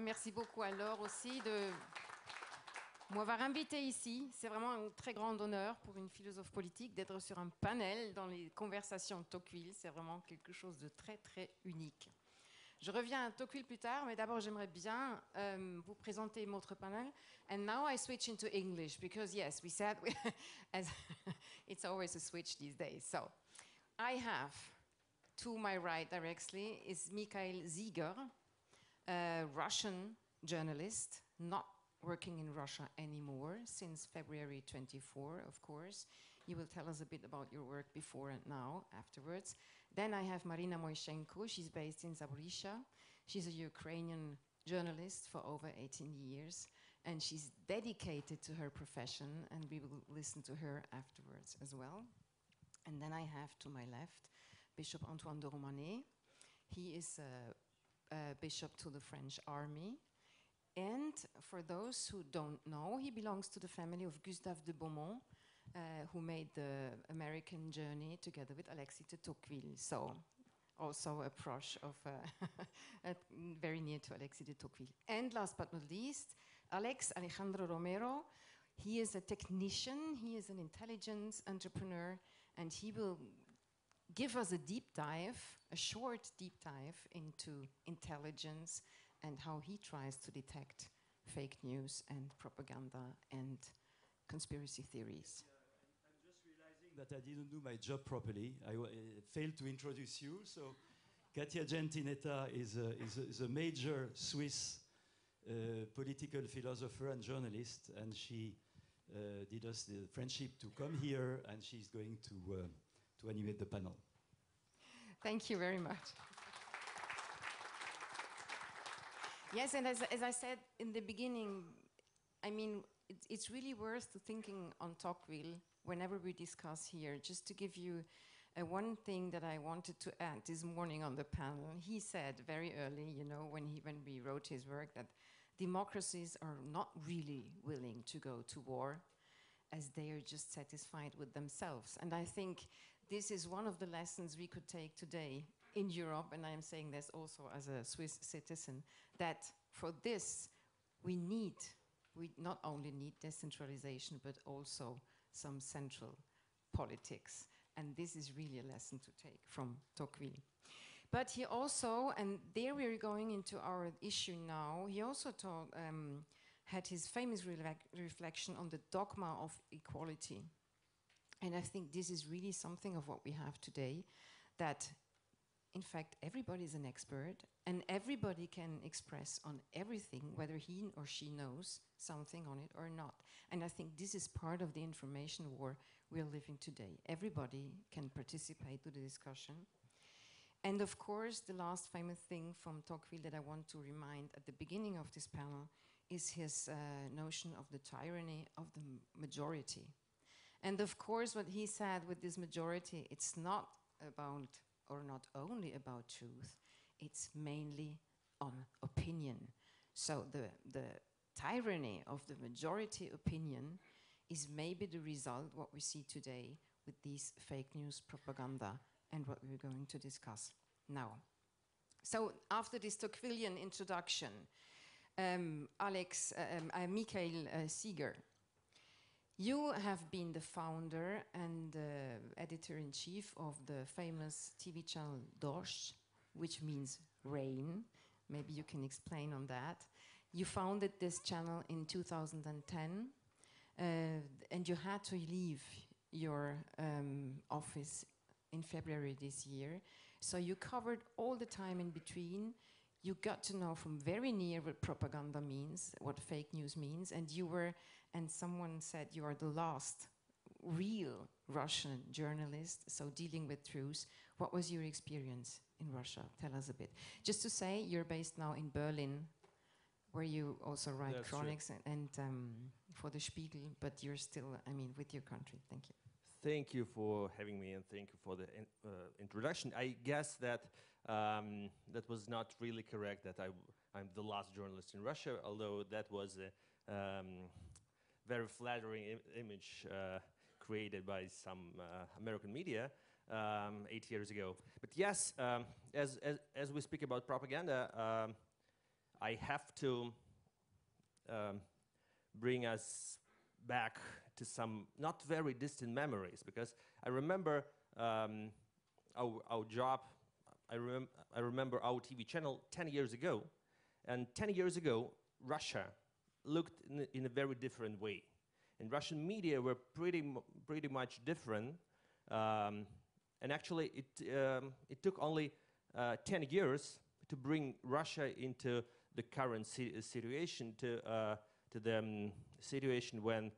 merci beaucoup à Laure aussi de m'avoir invité ici. C'est vraiment un très grand honneur pour une philosophe politique d'être sur un panel dans les conversations de Tocqueville. C'est vraiment quelque chose de très, très unique. Je reviens à Tocqueville plus tard, mais d'abord j'aimerais bien vous présenter notre panel. And now I switch into English because yes, we said as it's always a switch these days. So I have to my right directly is Mikhail Ziger, a Russian journalist, not working in Russia anymore since February 24, of course. You will tell us a bit about your work before and now, afterwards. Then I have Marina Moishenko. She's based in Zaporizhia. She's a Ukrainian journalist for over 18 years, and she's dedicated to her profession, and we will listen to her afterwards as well. And then I have to my left Bishop Antoine de Romanet. He is a bishop to the French army. And for those who don't know, he belongs to the family of Gustave de Beaumont, who made the American journey together with Alexis de Tocqueville. So also a proche of, very near to Alexis de Tocqueville. And last but not least, Alex Alejandro Romero. He is a technician, he is an intelligence entrepreneur, and he will give us a deep dive, a short deep dive into intelligence and how he tries to detect fake news and propaganda and conspiracy theories. I'm just realizing that I didn't do my job properly. I failed to introduce you. So Katia Gentinetta is a major Swiss political philosopher and journalist, and she did us the friendship to come here, and she's going to animate the panel. Thank you very much. Yes, and as I said in the beginning, I mean, it's really worth thinking on Tocqueville whenever we discuss here. Just to give you one thing that I wanted to add this morning on the panel, he said very early, you know, when we wrote his work, that democracies are not really willing to go to war, as they are just satisfied with themselves. And I think this is one of the lessons we could take today in Europe, and I am saying this also as a Swiss citizen, that for this we not only need decentralization, but also some central politics. And this is really a lesson to take from Tocqueville. But he also, and there we're going into our issue now, he also had his famous reflection on the dogma of equality. And I think this is really something of what we have today, that in fact everybody is an expert and everybody can express on everything, whether he or she knows something on it or not. And I think this is part of the information war we're living today. Everybody can participate to the discussion. And of course, the last famous thing from Tocqueville that I want to remind at the beginning of this panel is his notion of the tyranny of the majority. And of course, what he said with this majority, it's not about, or not only about truth, it's mainly on opinion. So the tyranny of the majority opinion is maybe the result what we see today with these fake news propaganda and what we're going to discuss now. So after this Tocquevillian introduction, Mikhail Ziger, you have been the founder and editor-in-chief of the famous TV channel Dosh, which means rain. Maybe you can explain on that. You founded this channel in 2010, and you had to leave your office in February this year. So you covered all the time in between. You got to know from very near what propaganda means, what fake news means, and someone said you are the last real Russian journalist, so dealing with truths. What was your experience in Russia? Tell us a bit. Just to say, you're based now in Berlin, where you also write chronics and for the Spiegel, but you're still, I mean, with your country. Thank you. Thank you for having me, and thank you for the introduction. I guess that that was not really correct, that I'm the last journalist in Russia, although that was a very flattering image created by some American media 8 years ago. But yes, as we speak about propaganda, I have to bring us back to some not very distant memories, because I remember our job, I remember our TV channel 10 years ago, and 10 years ago, Russia looked in a very different way. And Russian media were pretty much different, and actually it took only 10 years to bring Russia into the current situation, to the situation when,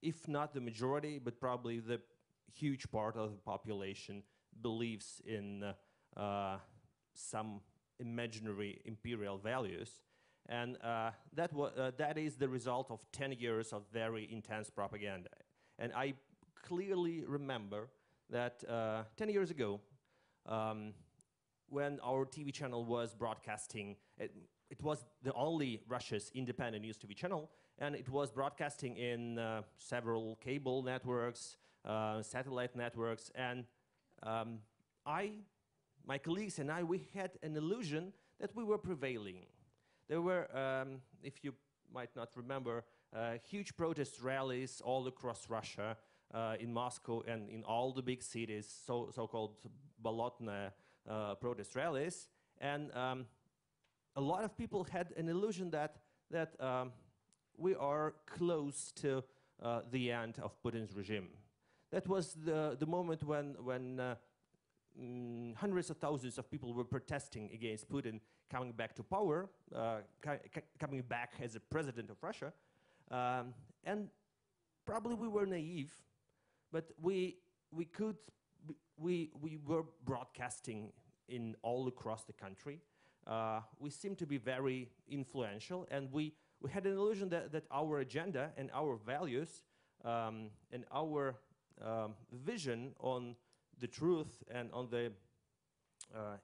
if not the majority, but probably the huge part of the population believes in some imaginary imperial values. And that is the result of 10 years of very intense propaganda. And I clearly remember that 10 years ago, when our TV channel was broadcasting, it was the only Russia's independent news TV channel, and it was broadcasting in several cable networks, satellite networks, and my colleagues and I, we had an illusion that we were prevailing. There were, if you might not remember, huge protest rallies all across Russia, in Moscow and in all the big cities, so-called Bolotnaya protest rallies, and a lot of people had an illusion that we are close to the end of Putin's regime. That was the moment when hundreds of thousands of people were protesting against Putin coming back to power, coming back as a president of Russia, and probably we were naive, but we were broadcasting in all across the country. We seemed to be very influential, and we had an illusion that our agenda and our values and our vision on the truth and on the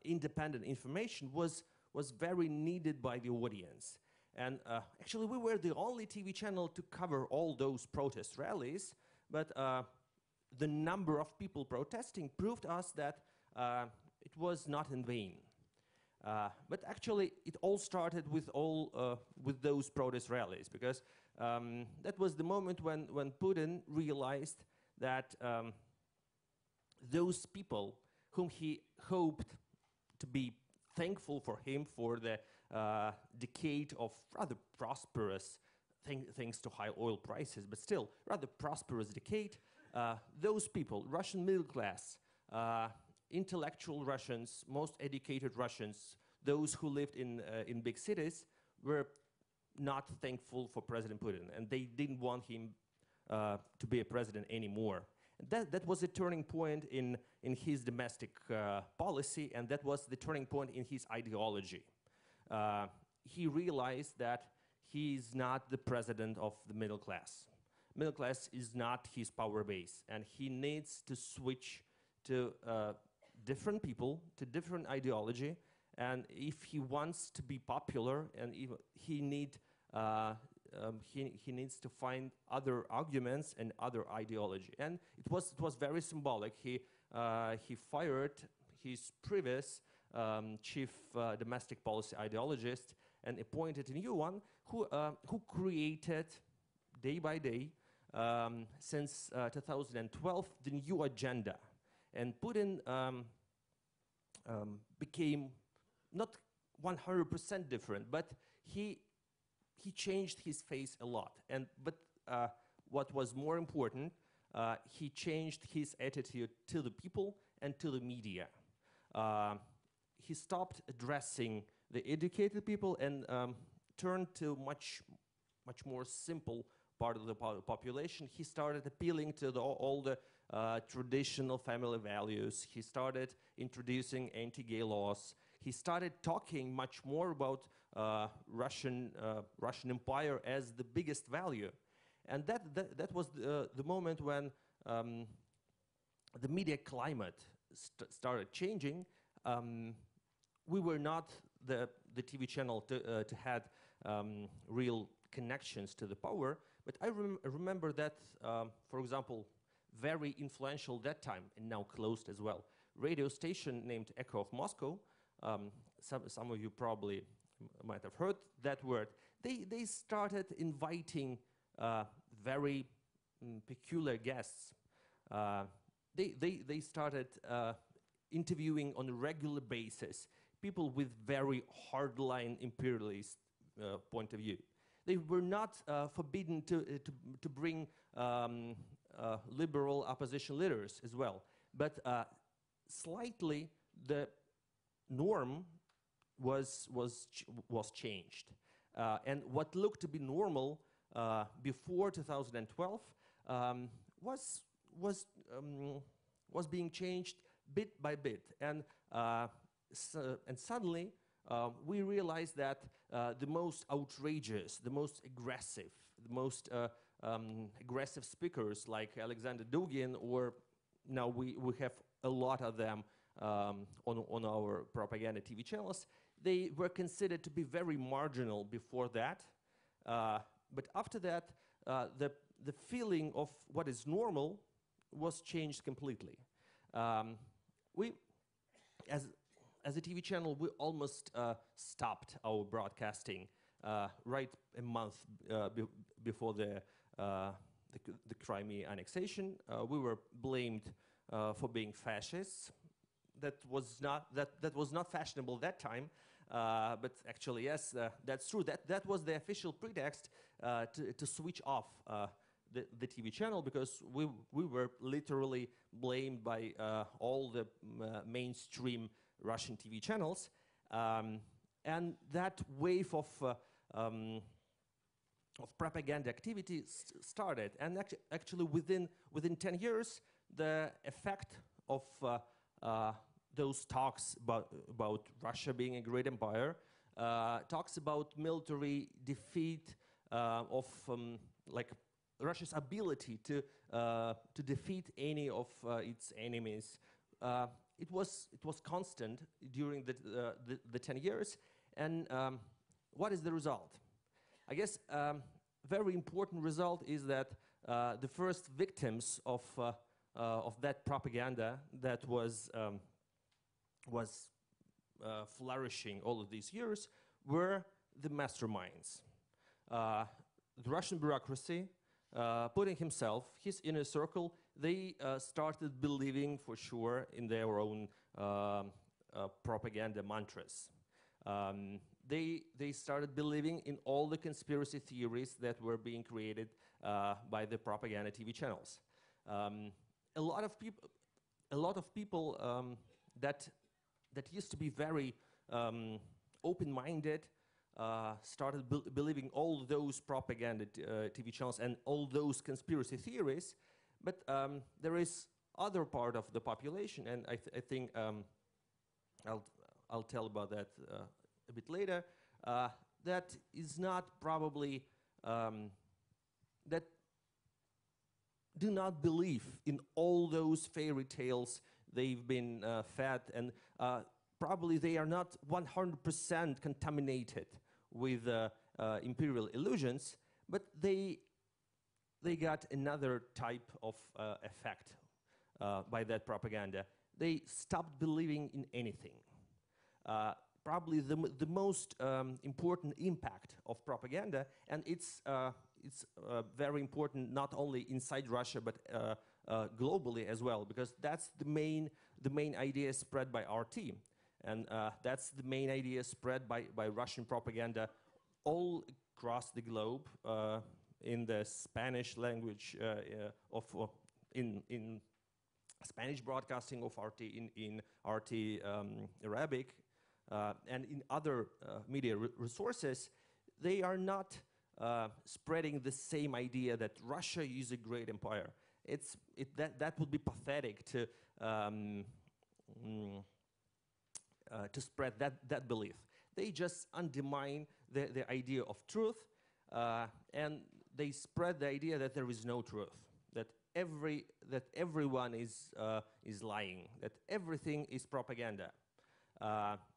independent information was very needed by the audience. And actually, we were the only TV channel to cover all those protest rallies, but the number of people protesting proved us that it was not in vain. But actually, it all started with those protest rallies, because that was the moment when Putin realized that those people whom he hoped to be thankful for him for the decade of rather prosperous, thanks to high oil prices, but still rather prosperous decade, those people, Russian middle class, intellectual Russians, most educated Russians, those who lived in big cities, were not thankful for President Putin, and they didn't want him to be a president anymore. And that was a turning point in his domestic policy, and that was the turning point in his ideology. He realized that he is not the president of the middle class. Middle class is not his power base, and he needs to switch to different people, to different ideology, and if he wants to be popular, and he needs to find other arguments and other ideology. And it was very symbolic. He fired his previous chief domestic policy ideologist and appointed a new one who created day by day since 2012 the new agenda. And Putin became not 100% different, but he changed his face a lot. But what was more important, he changed his attitude to the people and to the media. He stopped addressing the educated people and turned to much more simple part of the population. He started appealing to all the traditional family values. He started introducing anti-gay laws. He started talking much more about Russian Empire as the biggest value, and that was the moment when the media climate started changing. We were not the TV channel to had real connections to the power, but I remember that, for example, very influential that time, and now closed as well, radio station named Echo of Moscow some of you probably might have heard that word. They started inviting very peculiar guests. They started interviewing on a regular basis people with very hardline imperialist point of view. They were not forbidden to bring liberal opposition leaders as well, but slightly the norm was changed, and what looked to be normal before 2012 was being changed bit by bit, and suddenly we realized that the most outrageous, the most aggressive, the most aggressive speakers like Alexander Dugin, or now we have a lot of them on our propaganda TV channels, they were considered to be very marginal before that, but after that the feeling of what is normal was changed completely. We, as a TV channel, we almost stopped our broadcasting right a month before the Crimea annexation. We were blamed for being fascists. That was not fashionable that time, but actually, yes, that's true. That was the official pretext to switch off the TV channel, because we were literally blamed by all the mainstream Russian TV channels, and that wave of propaganda activity started. And actually, within 10 years, the effect of those talks about Russia being a great empire, talks about military defeat of like Russia's ability to defeat any of its enemies. It was constant during the 10 years, and what is the result? I guess very important result is that the first victims of that propaganda that was flourishing all of these years were the masterminds. The Russian bureaucracy, Putin himself, his inner circle, they started believing for sure in their own propaganda mantras. They started believing in all the conspiracy theories that were being created by the propaganda TV channels. A lot of people that used to be very open-minded started believing all those propaganda TV channels and all those conspiracy theories, but there is other part of the population, and I think I'll tell about that a bit later, that is not probably that do not believe in all those fairy tales they've been fed, and probably they are not 100% contaminated with imperial illusions, but they got another type of effect by that propaganda. They stopped believing in anything. Probably the most important impact of propaganda, and it's very important not only inside Russia but globally as well, because that's the main idea spread by RT, and that's the main idea spread by Russian propaganda all across the globe in the Spanish language in Spanish broadcasting of RT, in RT Arabic, and in other media resources. They are not spreading the same idea that Russia is a great empire. That would be pathetic to spread that belief. They just undermine the idea of truth, and they spread the idea that there is no truth, that everyone is lying, that everything is propaganda,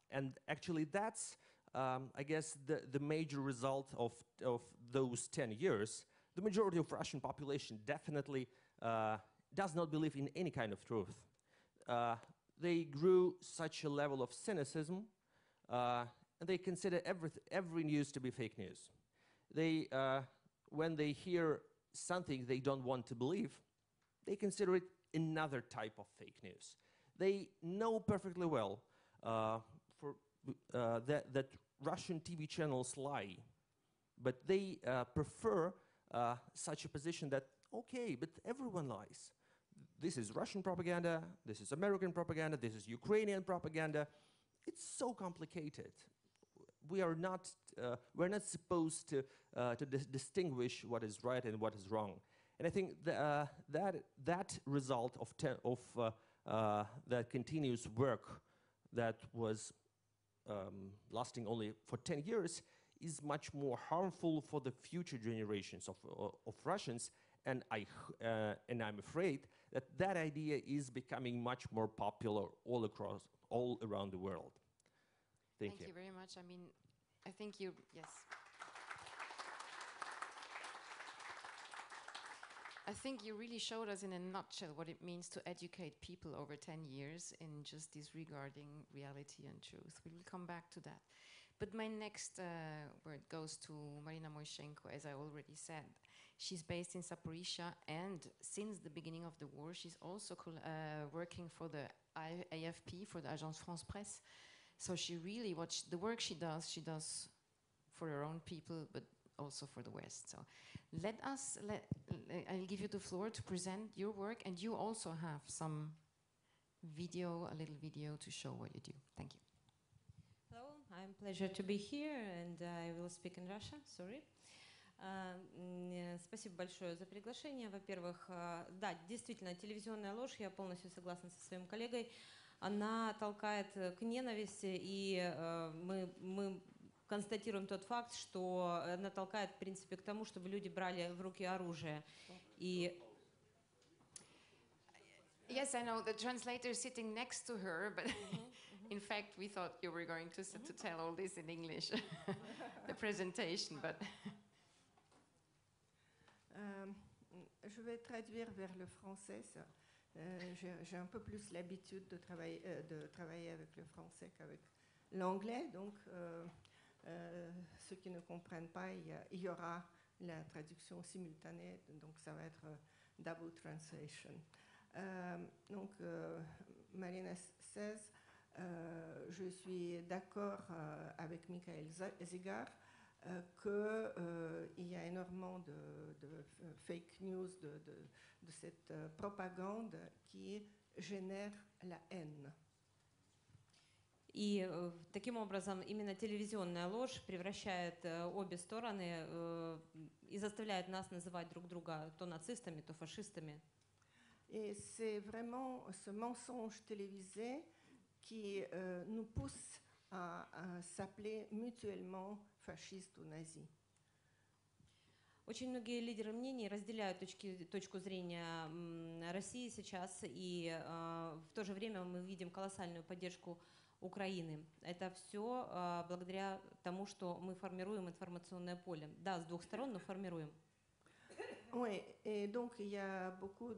and actually that's I guess the major result of those 10 years. The majority of Russian population definitely does not believe in any kind of truth. They grew such a level of cynicism and they consider every news to be fake news. They, when they hear something they don't want to believe, they consider it another type of fake news. They know perfectly well that Russian TV channels lie, but they prefer such a position that, okay, but everyone lies. This is Russian propaganda, this is American propaganda, this is Ukrainian propaganda. It's so complicated. We're not supposed to distinguish what is right and what is wrong. And I think that result of that continuous work that was lasting only for 10 years is much more harmful for the future generations of Russians. And I'm afraid that idea is becoming much more popular all around the world. Thank you. Thank you very much. I mean, I think you, yes. I think you really showed us in a nutshell what it means to educate people over 10 years in just disregarding reality and truth. We will come back to that. But my next word goes to Marina Moishenko, as I already said. She's based in Zaporizhia, and since the beginning of the war, she's also working for the AFP, for the Agence France Presse. So she really, the work she does for her own people, but also for the West. So I'll give you the floor to present your work, and you also have some video, a little video to show what you do. Thank you. Hello, I'm pleasure to be here, and I will speak in Russian, sorry. Спасибо большое за приглашение. Во-первых, да, действительно, телевизионная ложь, я полностью согласна со своим коллегой, она толкает к ненависти, и мы констатируем тот факт, что она толкает, в принципе, к тому, чтобы люди брали в руки оружие. И Yes, I know, the translator is sitting next to her, but in fact, we thought you were going to tell all this in English, the presentation, but... Je vais traduire vers le français. J'ai un peu plus l'habitude de travailler avec le français qu'avec l'anglais. Donc, ceux qui ne comprennent pas, il y aura la traduction simultanée. Donc, ça va être double translation. Donc, Marina 16, je suis d'accord avec Michael Zigar qu'il y a énormément de fake news, de cette propagande qui génère la haine. И таким образом именно телевизионная ложь превращает обе стороны и заставляет нас называть друг друга то нацистами, то фашистами. Et c'est vraiment ce mensonge télévisé qui nous pousse à s'appeler mutuellement fascistes ou nazis. Очень многие лидеры мнений разделяют точку зрения России сейчас, и в то же время мы видим колоссальную поддержку Украины. Это все благодаря тому, что мы формируем информационное поле. Да, с двух сторон, но формируем. Oui, et donc il y a beaucoup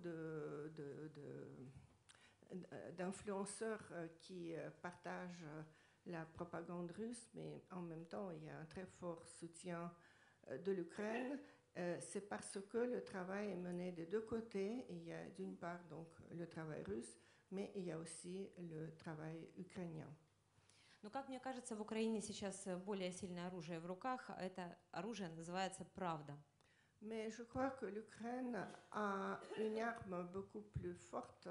d'influenceurs qui partagent la propagande russe, mais en même temps, il y a un très fort soutien de l'Ukraine. C'est parce que le travail est mené des deux côtés. Il y a d'une part donc le travail russe, mais il y a aussi le travail ukrainien. Но, как мне кажется, в Украине сейчас более сильное оружие в руках. Это оружие называется «правда». Mais je crois que l'Ukraine a une arme beaucoup plus forte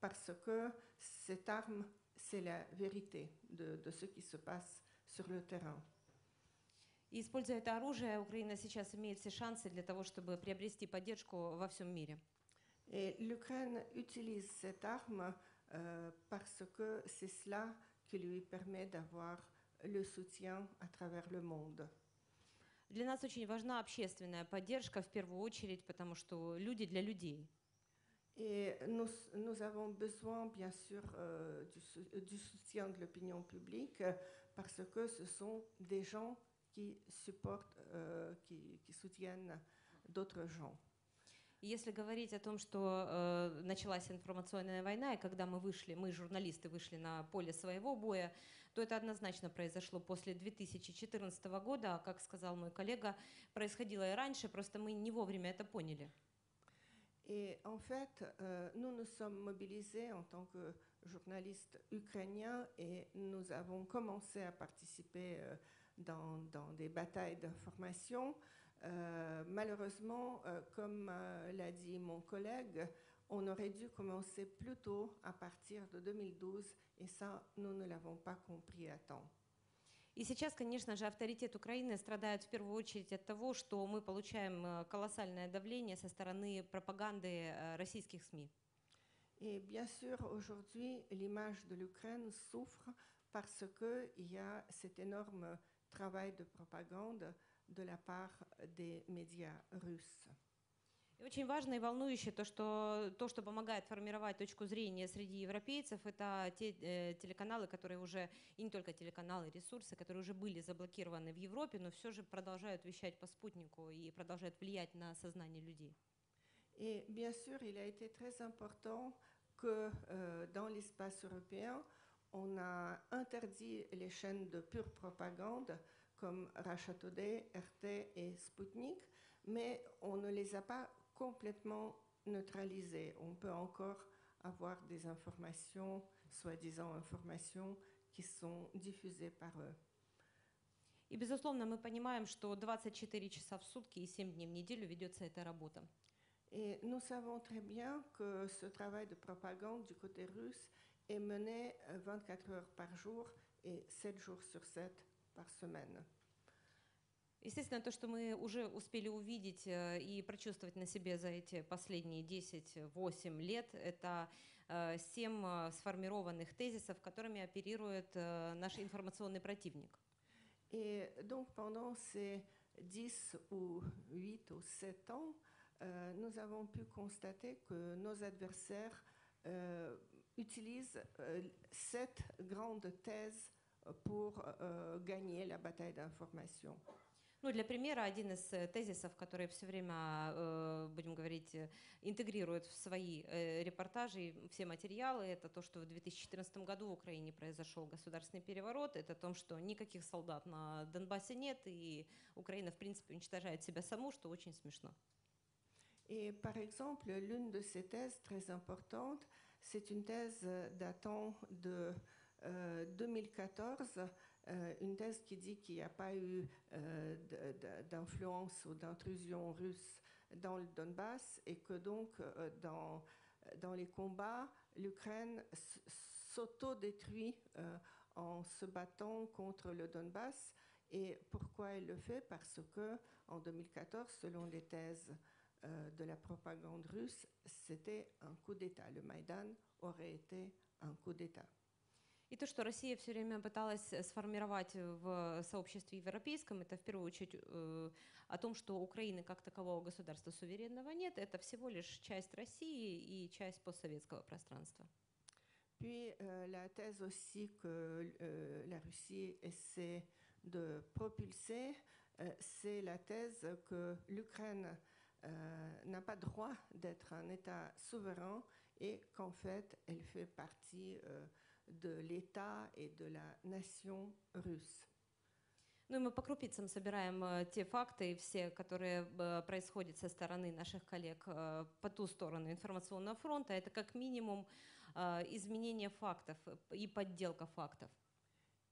parce que cette arme, c'est la vérité de ce qui se passe sur le terrain. И, используя это оружие, Украина сейчас имеет все шансы для того, чтобы приобрести поддержку во всем мире. Et l'Ukraine utilise cette arme parce que c'est cela qui lui permet d'avoir le soutien à travers le monde. Для нас очень важна общественная поддержка в первую очередь, потому что люди для людей. Et nous avons besoin, bien sûr, du soutien de l'opinion publique parce que ce sont des gens qui supportent, qui soutiennent d'autres gens. И если говорить о том, что началась информационная война, и когда мы, журналисты, вышли на поле своего боя, то это однозначно произошло после 2014 года. Как сказал мой коллега, происходило и раньше, просто мы не вовремя это поняли. Et en fait, nous nous sommes mobilisés en tant que journalistes ukrainiens et nous avons commencé à participer dans des batailles d'information. Malheureusement, comme l'a dit mon collègue, on aurait dû commencer plus tôt à partir de 2012 et ça, nous ne l'avons pas compris à temps. И сейчас, конечно же, авторитет Украины страдает в первую очередь от того, что мы получаем колоссальное давление со стороны пропаганды российских СМИ. Et bien sûr, aujourd'hui, l'image de l'Ukraine souffre parce qu'il y a cet énorme travail de propagande de la part des médias russes. И очень важно и волнующе то, что помогает формировать точку зрения среди европейцев, это те телеканалы, которые уже, и не только телеканалы, ресурсы, которые уже были заблокированы в Европе, но все же продолжают вещать по спутнику и продолжают влиять на сознание людей. Et bien sûr, il a été très important que dans l'espace européen, on a interdit les chaînes de pure propagande comme Russia Today, RT et Sputnik, mais on ne les a pas complètement neutralisées. On peut encore avoir des informations, soi-disant informations, qui sont diffusées par eux. И, безусловно, мы понимаем, что 24 часа в сутки и 7 дней в неделю ведется эта работа. Et nous savons très bien que ce travail de propagande du côté russe est mené 24 heures par jour et 7 jours sur 7 par semaine. Естественно, то, что мы уже успели увидеть и прочувствовать на себе за эти последние 10-8 лет, это 7 сформированных тезисов, которыми оперирует наш информационный противник. Et donc pendant ces 10 ou 8 ou 7 ans, nous avons pu constater que nos adversaires utilisent 7 grandes thèses pour gagner la bataille d'information. Ну, для примера, один из тезисов, который все время, будем говорить, интегрирует в свои репортажи, все материалы, это то, что в 2014 году в Украине произошел государственный переворот, это о том, что никаких солдат на Донбассе нет, и Украина, в принципе, уничтожает себя саму, что очень смешно. Et par exemple, l'une de ces thèses très importantes, c'est une thèse datant de 2014, une thèse qui dit qu'il n'y a pas eu d'influence ou d'intrusion russe dans le Donbass et que donc dans les combats, l'Ukraine s'autodétruit en se battant contre le Donbass. Et pourquoi elle le fait? Parce que en 2014, selon les thèses de la propagande russe, c'était un coup d'État. Le Maïdan aurait été un coup d'État. И то, что Россия все время пыталась сформировать в сообществе европейском, это в первую очередь о том, что Украины как такового государства суверенного нет, это всего лишь часть России и часть постсоветского пространства. Puis la thèse aussi que la Russie essaie de propulser, c'est la thèse que l'Ukraine n'a pas droit d'être un État souverain et qu'en fait, elle fait partie de l'État et de la nation russe. Ну и мы по крупицам собираем те факты, все, которые происходят со стороны наших коллег по ту сторону информационного фронта. Это как минимум изменение фактов и подделка фактов.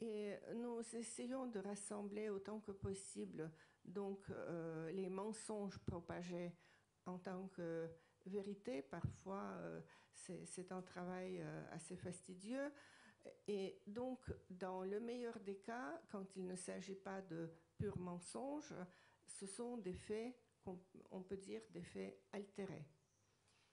Et nous essayons de rassembler autant que possible donc, les mensonges propagés en tant que vérité. Parfois, c'est un travail assez fastidieux. Et donc, dans le meilleur des cas, quand il ne s'agit pas de purs mensonges, ce sont des faits, on peut dire des faits altérés.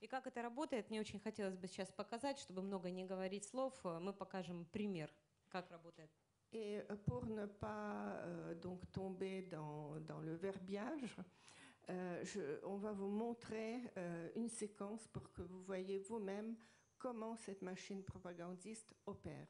И как это работает, мне очень хотелось бы сейчас показать, чтобы много не говорить слов, мы покажем пример, как работает. Et pour ne pas donc tomber dans le verbiage, on va vous montrer une séquence pour que vous voyez vous-même comment cette machine propagandiste opère.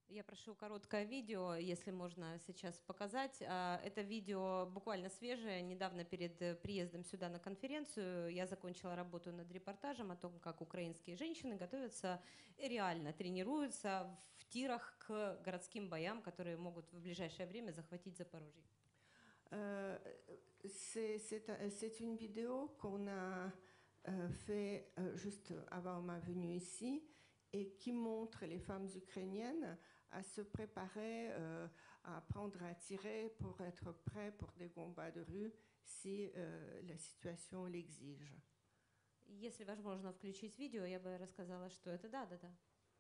Я прошу короткое видео, если можно сейчас показать. Это видео буквально свежее. Недавно перед приездом сюда на конференцию я закончила работу над репортажем о том, как украинские женщины готовятся и реально тренируются в тирах к городским боям, которые могут в ближайшее время захватить Запорожье. C'est une vidéo qu'on a fait juste avant ma venue ici et qui montre les femmes ukrainiennes à se préparer à apprendre à tirer pour être prêts pour des combats de rue si la situation l'exige. Если возможно включить видео, я бы рассказала, что это да.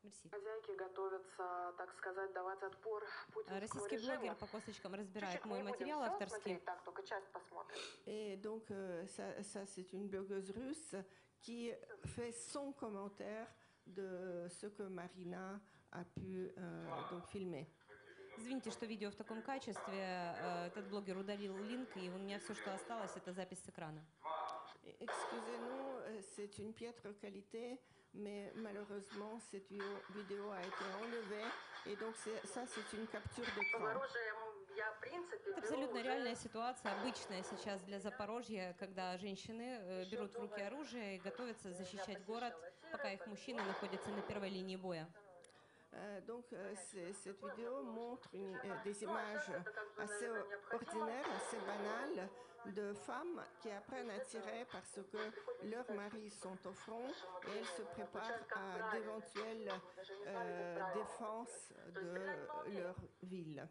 Мерси. Хозяйки готовятся, так сказать, давать отпор путинскому Российский режиму. блогер по косточкам разбирает Чуть-чуть мой не будем материал всё авторский. смотреть, так, только часть посмотрим. Et donc, ça c'est une blogueuse russe qui fait son commentaire de ce que Marina a pu donc filmer. Извините, что видео в таком качестве. Этот блогер удалил линк, и у меня все, что осталось, это запись с экрана. Excusez-nous, c'est une piètre qualité, mais malheureusement cette vidéo a été enlevée et donc ça c'est une capture d'écran. Это абсолютно реальная ситуация, обычная сейчас для Запорожья, когда женщины берут в руки оружие и готовятся защищать город, пока их мужчины находятся на первой линии боя. Donc cette vidéo montre des images assez ordinaires, assez banales de femmes qui apprennent à tirer parce que leurs maris sont au front et elles se préparent à d'éventuelles défenses de leur ville.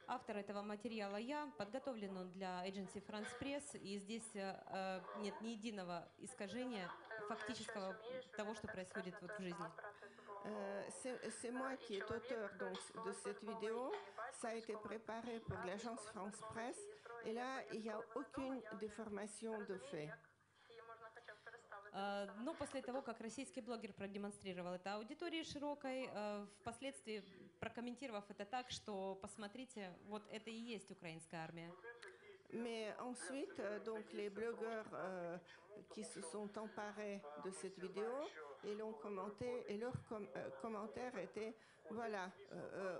Автор этого материала я, подготовлен он для Agency France Press, и здесь нет ни единого искажения фактического того, что происходит вот в жизни. C'est moi qui est auteur donc, de cette vidéo. Ça a été préparé pour l'agence France Presse. Et là, il n'y a aucune déformation de fait. Но после того, как российский блогер продемонстрировал это аудитории широкой, впоследствии прокомментировав это так, что посмотрите, вот это и есть украинская армия. Mais ensuite, donc, les blogueurs qui se sont emparés de cette vidéo et l'ont commenté, et leur commentaire était voilà,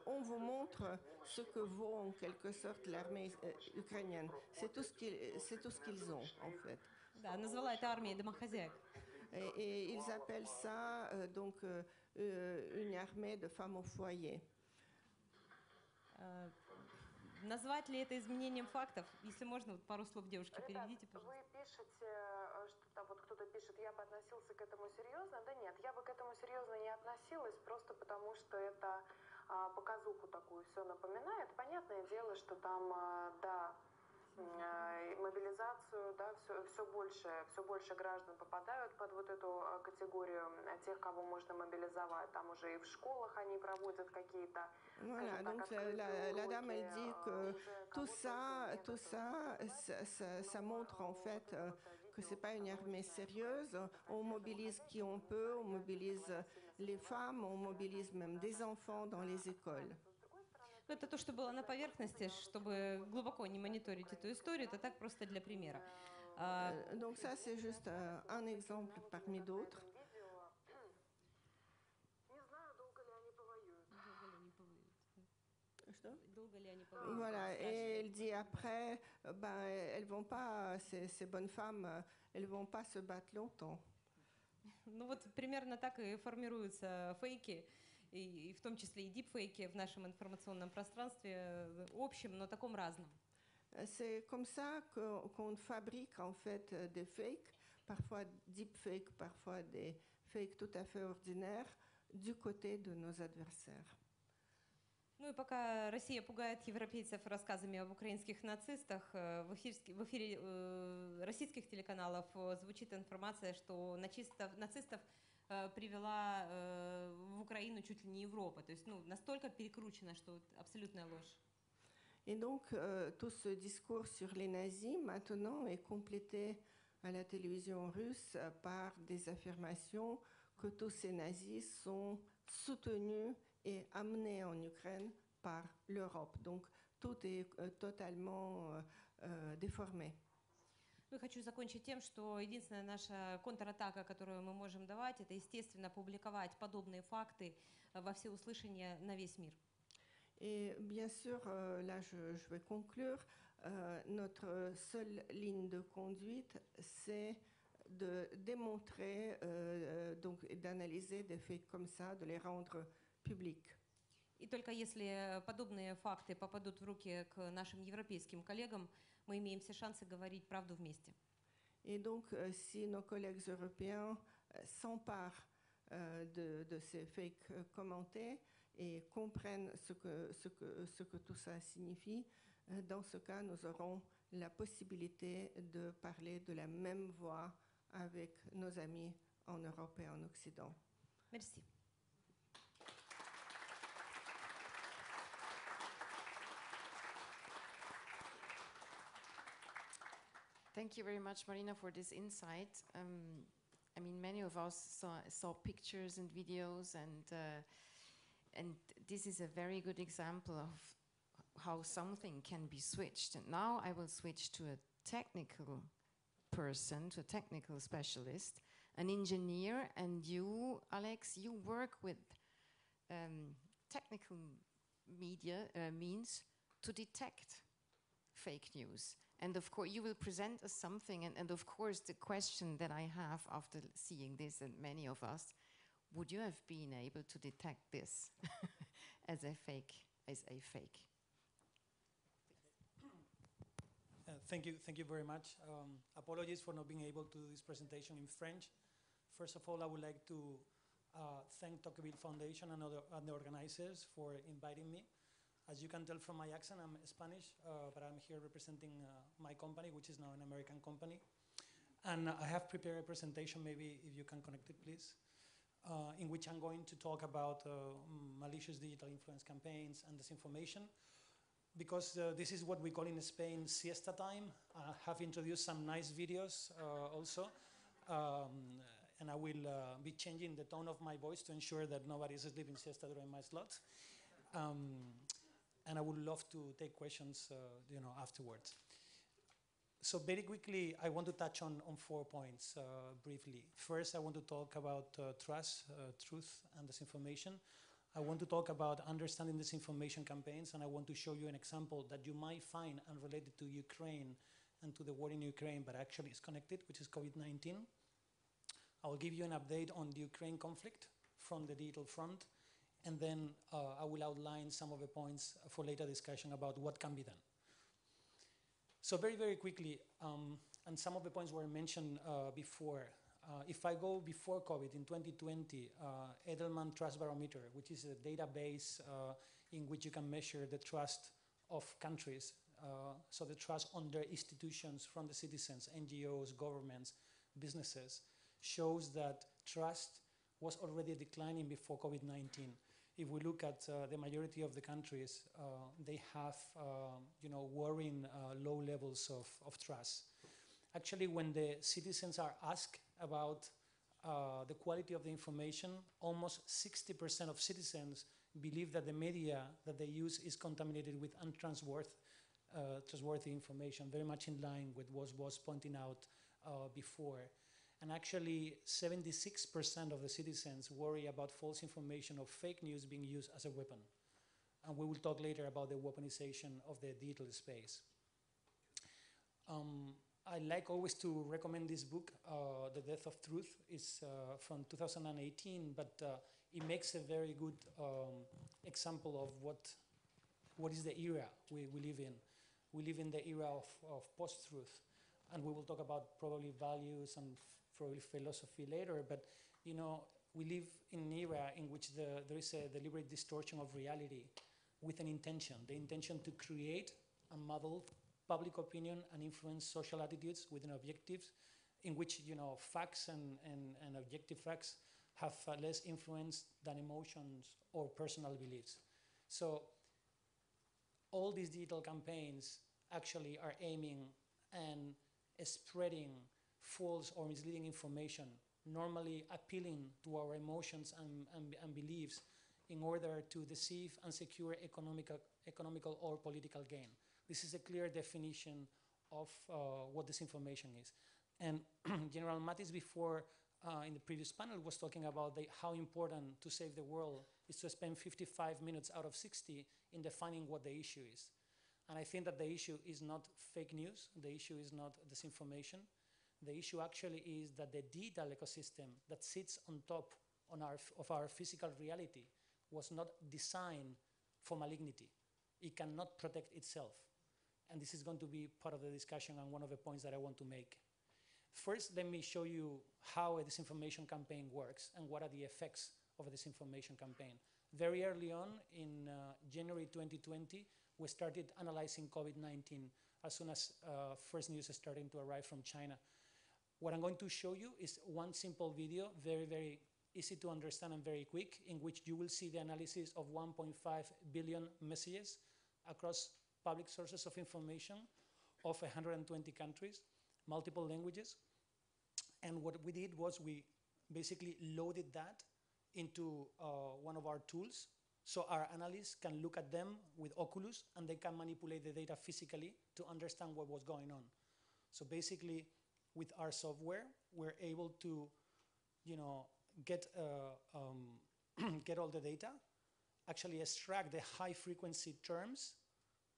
on vous montre ce que vaut en quelque sorte l'armée ukrainienne. C'est tout ce qu'ils ont en fait. Да, назвала это армией домохозяек. Et ils appellent ça donc une armée de femmes au foyer. Назвать ли это изменением фактов? Если можно, вот пару слов девушке переведите, пожалуйста. Вы пишете, что там вот кто-то пишет, я бы относился к этому серьезно. Да нет, я бы к этому серьезно не относилась, просто потому что это показуху такую все напоминает. Понятное дело, что там, да, мобилизацию, да, все больше граждан попадают под вот эту категорию тех, кого можно мобилизовать. Там уже и в школах они проводят какие-то. Voilà, donc la dame elle dit que tout ça montre en fait que c'est pas une armée sérieuse. On mobilise qui on peut, on mobilise les femmes, on mobilise même des enfants dans les écoles. Это то, что было на поверхности, чтобы глубоко не мониторить эту историю, это так просто для примера. Donc ça, c'est juste un exemple parmi d'autres. Voilà, et elle dit après, ben, elles vont pas, ces bonnes femmes, elles vont pas se battre longtemps. Ну вот примерно так и формируются фейки, и в том числе и дипфейки в нашем информационном пространстве, общем, но таком разном. C'est comme ça qu'on fabrique en fait des fakes, parfois deepfakes, parfois des fakes tout à fait ordinaires, du côté de nos adversaires. Ну и пока Россия пугает европейцев рассказами об украинских нацистах, в эфире российских телеканалов звучит информация, что нацистов привела в Украину чуть ли не Европа. То есть настолько перекручено, что абсолютная ложь. Et donc, tout ce discours sur les nazis, maintenant, est complété à la télévision russe par des affirmations que tous ces nazis sont soutenus et amenés en Ukraine par l'Europe. Donc, tout est totalement déformé. Ну и хочу закончить тем, что единственная наша контратака, которую мы можем давать, это, естественно, публиковать подобные факты во всеуслышание на весь мир. Et bien sûr, là je vais conclure, notre seule ligne de conduite, c'est de démontrer, donc d'analyser des faits comme ça, de les rendre publics. И только если подобные факты попадут в руки к нашим европейским коллегам, мы имеем все шансы говорить правду вместе. Et donc, si nos collègues européens s'emparent de ces fake commentaires et comprennent ce que tout ça signifie, dans ce cas, nous aurons la possibilité de parler de la même voix avec nos amis en Europe et en Occident. Merci. Thank you very much, Marina, for this insight. I mean, many of us saw pictures and videos, and this is a very good example of how something can be switched. And now I will switch to a technical person, to a technical specialist, an engineer, and you, Alex, you work with technical media means to detect fake news. And of course, you will present us something, and of course, the question that I have after seeing this, and many of us, would you have been able to detect this as a fake? Thank you very much. Apologies for not being able to do this presentation in French. First of all, I would like to thank Tocqueville Foundation and the organizers for inviting me. As you can tell from my accent, I'm Spanish, but I'm here representing my company, which is now an American company. And I have prepared a presentation, maybe if you can connect it, please, in which I'm going to talk about malicious digital influence campaigns and disinformation. Because this is what we call in Spain siesta time. I have introduced some nice videos also. And I will be changing the tone of my voice to ensure that nobody is sleeping siesta during my slot. And I would love to take questions afterwards. So very quickly, I want to touch on 4 points briefly. First, I want to talk about trust, truth, and disinformation. I want to talk about understanding disinformation campaigns, and I want to show you an example that you might find unrelated to Ukraine and to the war in Ukraine, but actually is connected, which is COVID-19. I will give you an update on the Ukraine conflict from the digital front, and then I will outline some of the points for later discussion about what can be done. So very, very quickly, and some of the points were mentioned before. If I go before COVID in 2020, Edelman Trust Barometer, which is a database in which you can measure the trust of countries, so the trust on their institutions from the citizens, NGOs, governments, businesses, shows that trust was already declining before COVID-19. If we look at the majority of the countries, they have worrying low levels of trust. Actually, when the citizens are asked about the quality of the information, almost 60% of citizens believe that the media that they use is contaminated with untrustworthy information, very much in line with what was pointing out before. And actually, 76% of the citizens worry about false information or fake news being used as a weapon. And we will talk later about the weaponization of the digital space. I like always to recommend this book, The Death of Truth. It's from 2018, but it makes a very good example of what is the era we live in. We live in the era of post-truth, and we will talk about probably values and probably philosophy later, but we live in an era in which there is a deliberate distortion of reality with an intention, the intention to create and model public opinion and influence social attitudes with an objectives in which facts and objective facts have less influence than emotions or personal beliefs. So all these digital campaigns actually are aiming and spreading false or misleading information, normally appealing to our emotions and beliefs in order to deceive and secure economical or political gain. This is a clear definition of what disinformation is. And General Mattis before in the previous panel was talking about how important to save the world is to spend 55 minutes out of 60 in defining what the issue is. And I think that the issue is not fake news, the issue is not disinformation. The issue actually is that the digital ecosystem that sits on top of our physical reality was not designed for malignity. It cannot protect itself. And this is going to be part of the discussion and one of the points that I want to make. First, let me show you how a disinformation campaign works and what are the effects of a disinformation campaign. Very early on, in January 2020, we started analyzing COVID-19 as soon as first news is starting to arrive from China. What I'm going to show you is one simple video, very, very easy to understand and very quick, in which you will see the analysis of 1.5 billion messages across public sources of information of 120 countries, multiple languages. And what we did was we basically loaded that into one of our tools, so our analysts can look at them with Oculus and they can manipulate the data physically to understand what was going on. So basically, with our software, we're able to, get get all the data, actually extract the high frequency terms.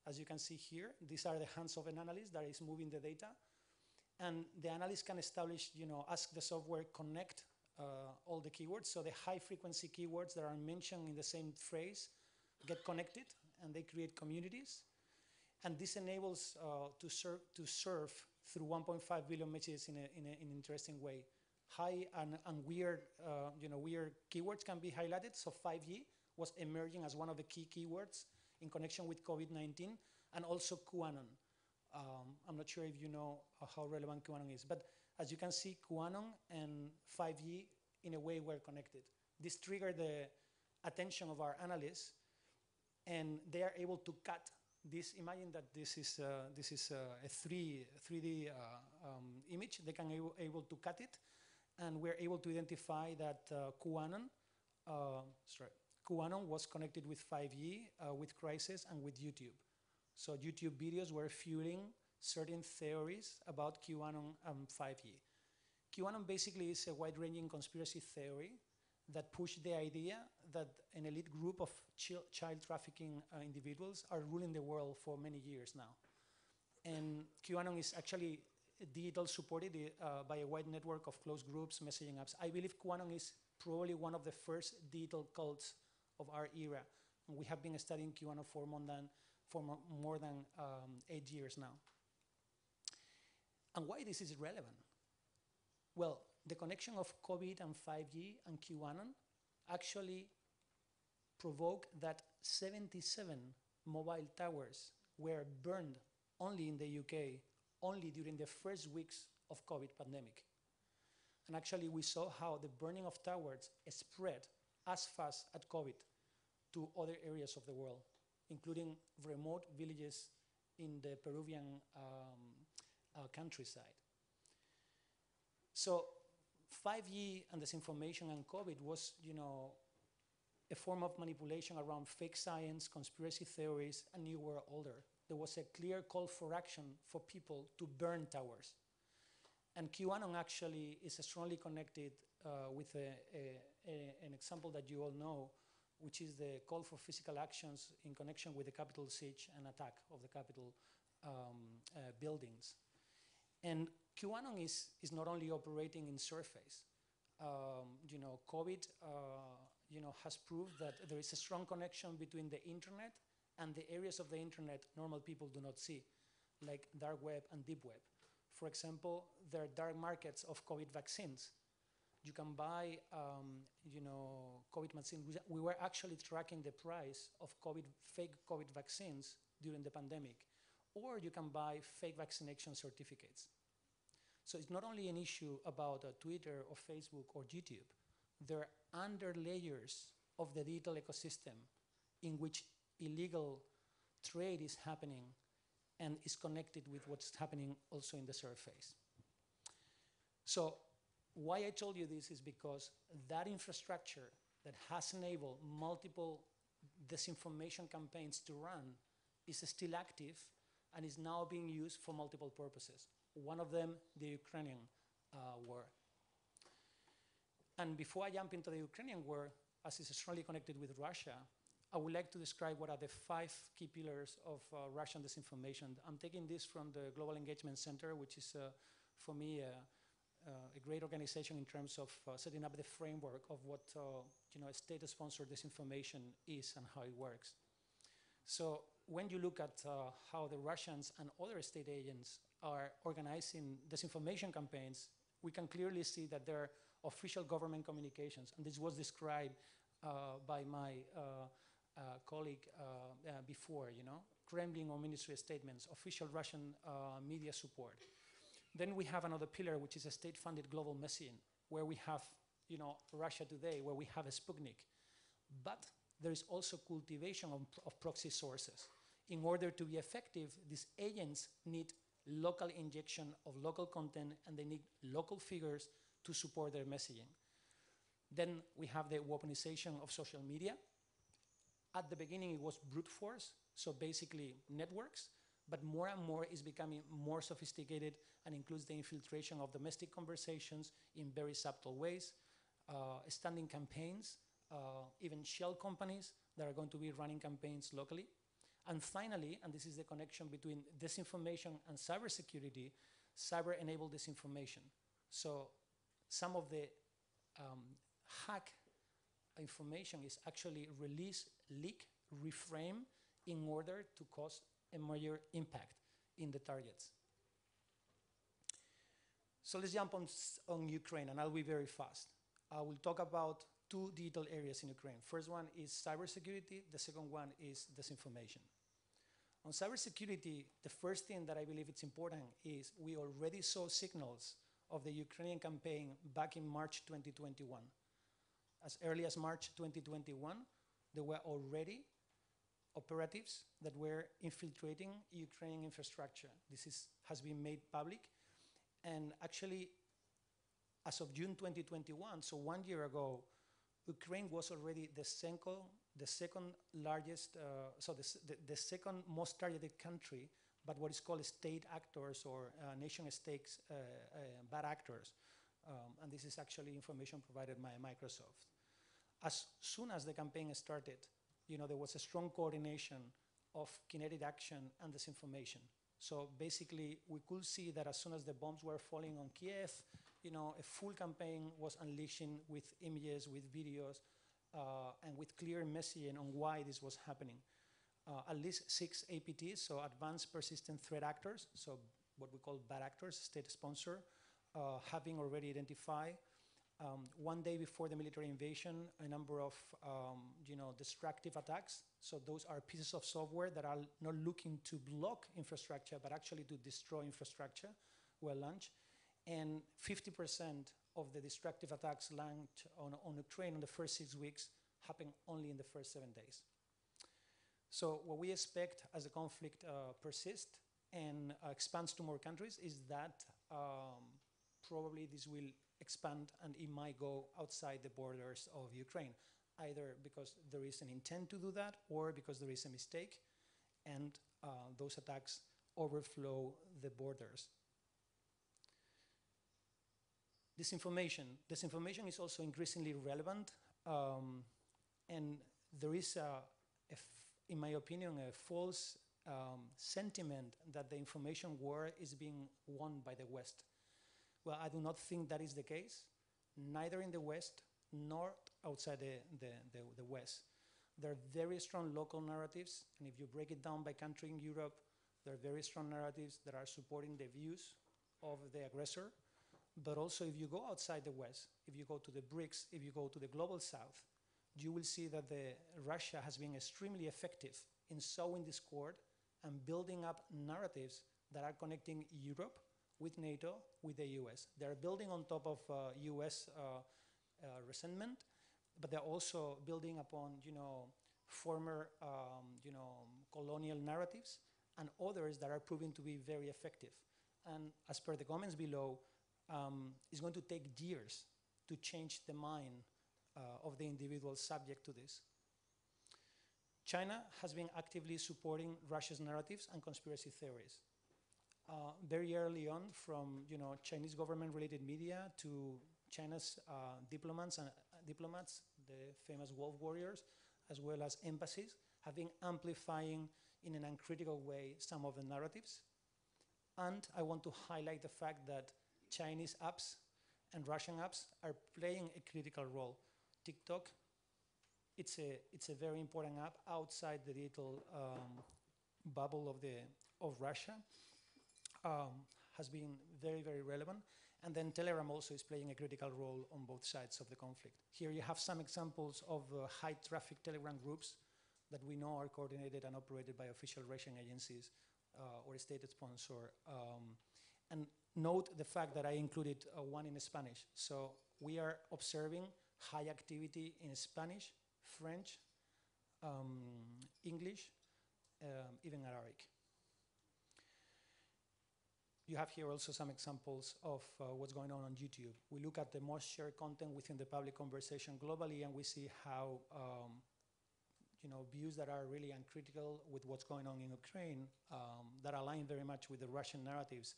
As you can see here, these are the hands of an analyst that is moving the data. And the analyst can establish, ask the software connect all the keywords. So the high frequency keywords that are mentioned in the same phrase get connected and they create communities. And this enables to serve through 1.5 billion messages in an interesting way. High and weird, weird keywords can be highlighted. So 5G was emerging as one of the key keywords in connection with COVID-19, and also QAnon. I'm not sure if you know how relevant QAnon is, but as you can see, QAnon and 5G in a way were connected. This triggered the attention of our analysts, and they are able to cut this. Imagine that this is a 3D image. They can able to cut it, and we're able to identify that QAnon was connected with 5G, with Crisis, and with YouTube. So YouTube videos were fueling certain theories about QAnon and 5G. QAnon basically is a wide-ranging conspiracy theory that pushed the idea that an elite group of child trafficking individuals are ruling the world for many years now. And QAnon is actually digital supported by a wide network of closed groups, messaging apps. I believe QAnon is probably one of the first digital cults of our era. And we have been studying QAnon for more than 8 years now. And why this is relevant? Well, the connection of COVID and 5G and QAnon actually provoked that 77 mobile towers were burned only in the UK, only during the first weeks of COVID pandemic. And actually we saw how the burning of towers spread as fast as COVID to other areas of the world, including remote villages in the Peruvian countryside. So 5G and disinformation and COVID was, a form of manipulation around fake science, conspiracy theories, and New World Order. There was a clear call for action for people to burn towers. And QAnon actually is strongly connected with an example that you all know, which is the call for physical actions in connection with the Capitol siege and attack of the Capitol buildings. And QAnon is not only operating in surface. COVID has proved that there is a strong connection between the internet and the areas of the internet normal people do not see, like dark web and deep web. For example, there are dark markets of COVID vaccines. You can buy, COVID vaccines. We were actually tracking the price of fake COVID vaccines during the pandemic, or you can buy fake vaccination certificates. So it's not only an issue about Twitter or Facebook or YouTube. There are under layers of the digital ecosystem in which illegal trade is happening and is connected with what's happening also in the surface. So why I told you this is because that infrastructure that has enabled multiple disinformation campaigns to run is still active and is now being used for multiple purposes. One of them, the Ukrainian war. And before I jump into the Ukrainian war, as it's strongly connected with Russia, I would like to describe what are the 5 key pillars of Russian disinformation. I'm taking this from the Global Engagement Center, which is, for me, a great organization in terms of setting up the framework of what state-sponsored disinformation is and how it works. So when you look at how the Russians and other state agents are organizing disinformation campaigns, we can clearly see that there are official government communications, and this was described by my colleague before, Kremlin or ministry statements, official Russian media support. Then we have another pillar, which is a state-funded global messaging, where we have, Russia Today, where we have a Sputnik. But there is also cultivation of proxy sources. In order to be effective, these agents need local injection of local content, and they need local figures to support their messaging. Then we have the weaponization of social media. At the beginning, it was brute force, so basically networks, but more and more is becoming more sophisticated and includes the infiltration of domestic conversations in very subtle ways, standing campaigns, even shell companies that are going to be running campaigns locally. And finally, and this is the connection between disinformation and cybersecurity, cyber-enabled disinformation. So some of the hack information is actually release, leak, reframe in order to cause a major impact in the targets. So let's jump on Ukraine, and I'll be very fast. I will talk about two digital areas in Ukraine. First one is cybersecurity, the second one is disinformation. On cybersecurity, the first thing that I believe it's important is we already saw signals of the Ukrainian campaign back in March 2021. As early as March 2021, there were already operatives that were infiltrating Ukrainian infrastructure. This has been made public. And actually, as of June 2021, so 1 year ago, Ukraine was already the second largest, the second most targeted country, but what is called state actors or nation states, bad actors. And this is actually information provided by Microsoft. As soon as the campaign started, there was a strong coordination of kinetic action and disinformation. So basically, we could see that as soon as the bombs were falling on Kiev, a full campaign was unleashing with images, with videos, and with clear messaging on why this was happening. At least 6 APTs, so advanced persistent threat actors, so what we call bad actors, state sponsor, have been already identified. 1 day before the military invasion, a number of destructive attacks. So those are pieces of software that are not looking to block infrastructure, but actually to destroy infrastructure, were launched. And 50% of the destructive attacks launched on Ukraine in the first 6 weeks happened only in the first 7 days. So what we expect as the conflict persists and expands to more countries is that probably this will expand and it might go outside the borders of Ukraine, either because there is an intent to do that or because there is a mistake and those attacks overflow the borders. Disinformation is also increasingly relevant, and there is, in my opinion, a false sentiment that the information war is being won by the West. Well, I do not think that is the case, neither in the West nor outside the West. There are very strong local narratives, and if you break it down by country in Europe, there are very strong narratives that are supporting the views of the aggressor. But also, if you go outside the West, if you go to the BRICS, if you go to the global South, you will see that Russia has been extremely effective in sowing discord and building up narratives that are connecting Europe with NATO, with the US. They're building on top of US resentment, but they're also building upon, former, colonial narratives and others that are proving to be very effective. And as per the comments below, it's going to take years to change the mind of the individual subject to this. China has been actively supporting Russia's narratives and conspiracy theories. Very early on, from Chinese government-related media to China's diplomats, the famous wolf warriors, as well as embassies, have been amplifying in an uncritical way some of the narratives. And I want to highlight the fact that Chinese apps and Russian apps are playing a critical role. TikTok it's a very important app outside the digital bubble of Russia. Has been very, very relevant. And then Telegram also is playing a critical role on both sides of the conflict. Here you have some examples of high-traffic Telegram groups that we know are coordinated and operated by official Russian agencies or state sponsor. And note the fact that I included one in Spanish. So we are observing high activity in Spanish, French, English, even Arabic. You have here also some examples of what's going on YouTube. We look at the most shared content within the public conversation globally, and we see how views that are really uncritical with what's going on in Ukraine that align very much with the Russian narratives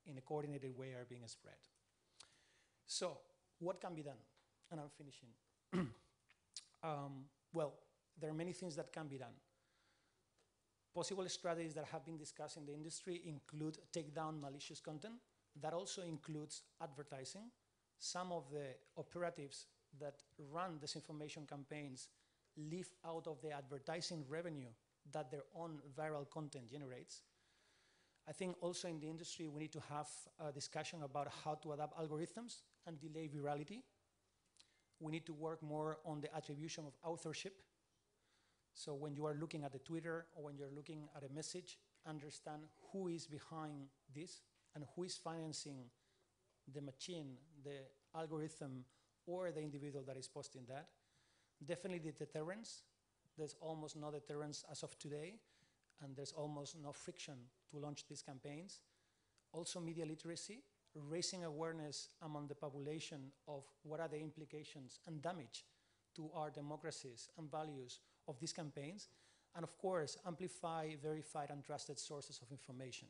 in a coordinated way are being spread. So what can be done? And I'm finishing. Well, there are many things that can be done. Possible strategies that have been discussed in the industry include take down malicious content. That also includes advertising. Some of the operatives that run disinformation campaigns live out of the advertising revenue that their own viral content generates. I think also in the industry we need to have a discussion about how to adapt algorithms and delay virality. We need to work more on the attribution of authorship. So when you are looking at the Twitter or when you're looking at a message, understand who is behind this and who is financing the machine, the algorithm, or the individual that is posting that. Definitely the deterrence. There's almost no deterrence as of today, and there's almost no friction to launch these campaigns. Also media literacy, raising awareness among the population of what are the implications and damage to our democracies and values of these campaigns, and of course, amplify verified and trusted sources of information.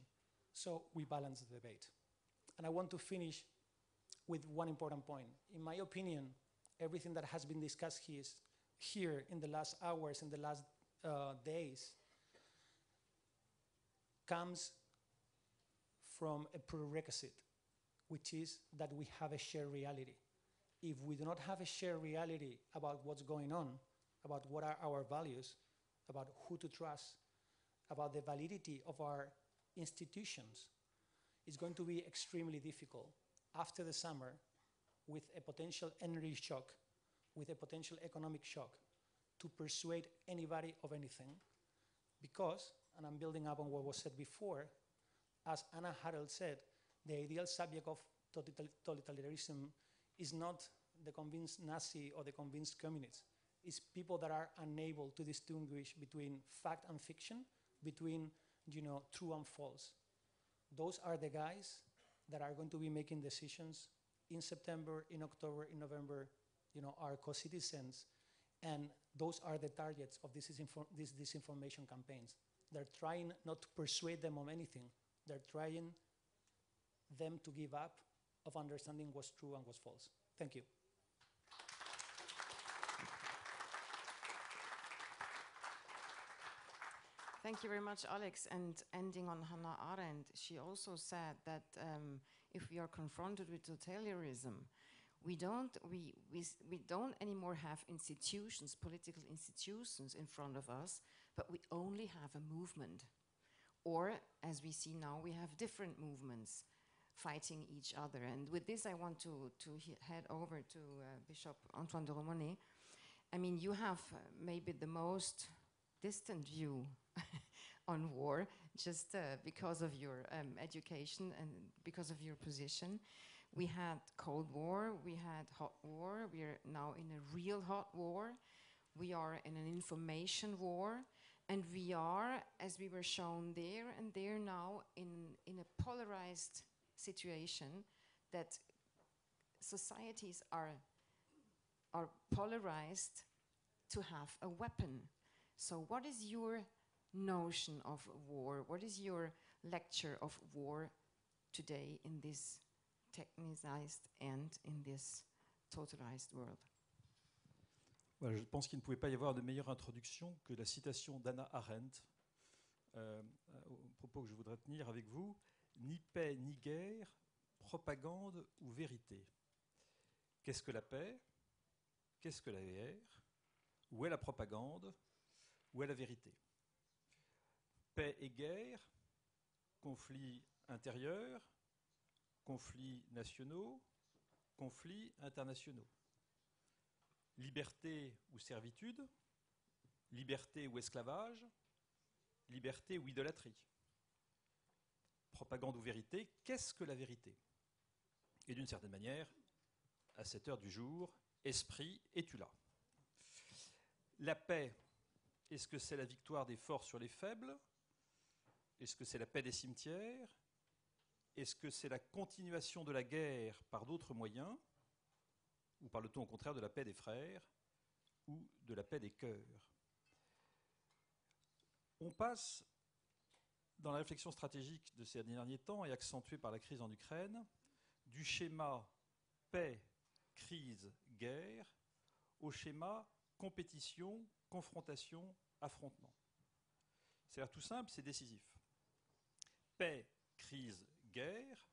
So we balance the debate. And I want to finish with one important point. In my opinion, everything that has been discussed here in the last hours, in the last days, comes from a prerequisite, which is that we have a shared reality. If we do not have a shared reality about what's going on, about what are our values, about who to trust, about the validity of our institutions, it's going to be extremely difficult after the summer with a potential energy shock, with a potential economic shock, to persuade anybody of anything. Because, and I'm building up on what was said before, as Anna Harold said, the ideal subject of totalitarianism is not the convinced Nazi or the convinced communist. It's people that are unable to distinguish between fact and fiction, between true and false. Those are the guys that are going to be making decisions in September, in October, in November, our co-citizens. And those are the targets of these disinformation campaigns. They're trying not to persuade them of anything. They're trying them to give up of understanding what's true and what's false. Thank you. Thank you very much, Alex. And ending on Hannah Arendt, she also said that if we are confronted with totalitarianism, we don't anymore have institutions, political institutions in front of us, but we only have a movement. Or, as we see now, we have different movements fighting each other. And with this, I want to head over to Bishop Antoine de Romanet. I mean, you have maybe the most distant view on war, just because of your education and because of your position. We had Cold War, we had Hot War, we are now in a real hot war. We are in an information war, and we are, as we were shown there and there now, in a polarized situation that societies are polarized to have a weapon. So what is your notion of war? What is your lecture of war today in this technicized and in this totalized world? Voilà, je pense qu'il ne pouvait pas y avoir de meilleure introduction que la citation d'Hannah Arendt au propos que je voudrais tenir avec vous. Ni paix ni guerre, propagande ou vérité. Qu'est-ce que la paix ? Qu'est-ce que la guerre? Où est la propagande? Où est la vérité? Paix et guerre, conflits intérieurs, conflits nationaux, conflits internationaux. Liberté ou servitude, liberté ou esclavage, liberté ou idolâtrie. Propagande ou vérité, qu'est-ce que la vérité? Et d'une certaine manière, à cette heure du jour, esprit, es-tu là? La paix, est-ce que c'est la victoire des forts sur les faibles? Est-ce que c'est la paix des cimetières? Est-ce que c'est la continuation de la guerre par d'autres moyens? Ou parle-t-on au contraire de la paix des frères ou de la paix des cœurs? On passe, dans la réflexion stratégique de ces derniers temps et accentuée par la crise en Ukraine, du schéma paix, crise, guerre, au schéma compétition, confrontation, affrontement. C'est-à-dire tout simple, c'est décisif. Paix, crise, guerre,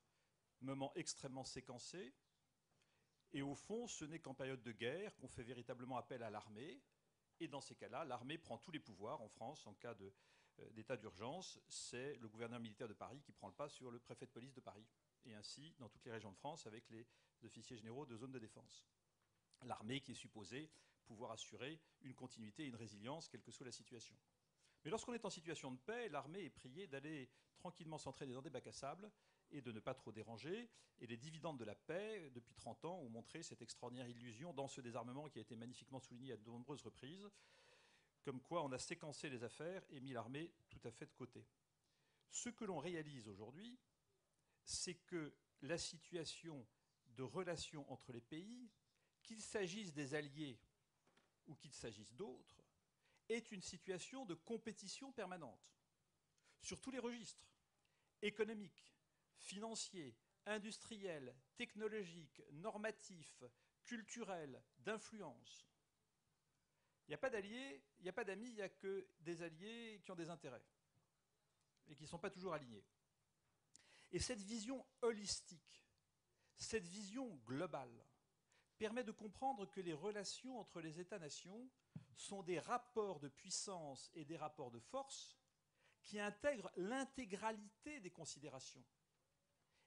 moment extrêmement séquencé, et au fond, ce n'est qu'en période de guerre qu'on fait véritablement appel à l'armée, et dans ces cas-là, l'armée prend tous les pouvoirs. En France, en cas d'état d'urgence, c'est le gouverneur militaire de Paris qui prend le pas sur le préfet de police de Paris, et ainsi dans toutes les régions de France avec les officiers généraux de zone de défense. L'armée qui est supposée pouvoir assurer une continuité et une résilience, quelle que soit la situation. Mais lorsqu'on est en situation de paix, l'armée est priée d'aller tranquillement s'entraîner dans des bacs à sable et de ne pas trop déranger. Et les dividendes de la paix, depuis 30 ans, ont montré cette extraordinaire illusion dans ce désarmement qui a été magnifiquement souligné à de nombreuses reprises, comme quoi on a séquencé les affaires et mis l'armée tout à fait de côté. Ce que l'on réalise aujourd'hui, c'est que la situation de relations entre les pays, qu'il s'agisse des alliés ou qu'il s'agisse d'autres, est une situation de compétition permanente sur tous les registres, économiques, financiers, industriels, technologiques, normatifs, culturels, d'influence. Il n'y a pas d'alliés, il n'y a pas d'amis, il n'y a que des alliés qui ont des intérêts et qui ne sont pas toujours alignés. Et cette vision holistique, cette vision globale, permet de comprendre que les relations entre les États-nations sont des rapports de puissance et des rapports de force qui intègrent l'intégralité des considérations.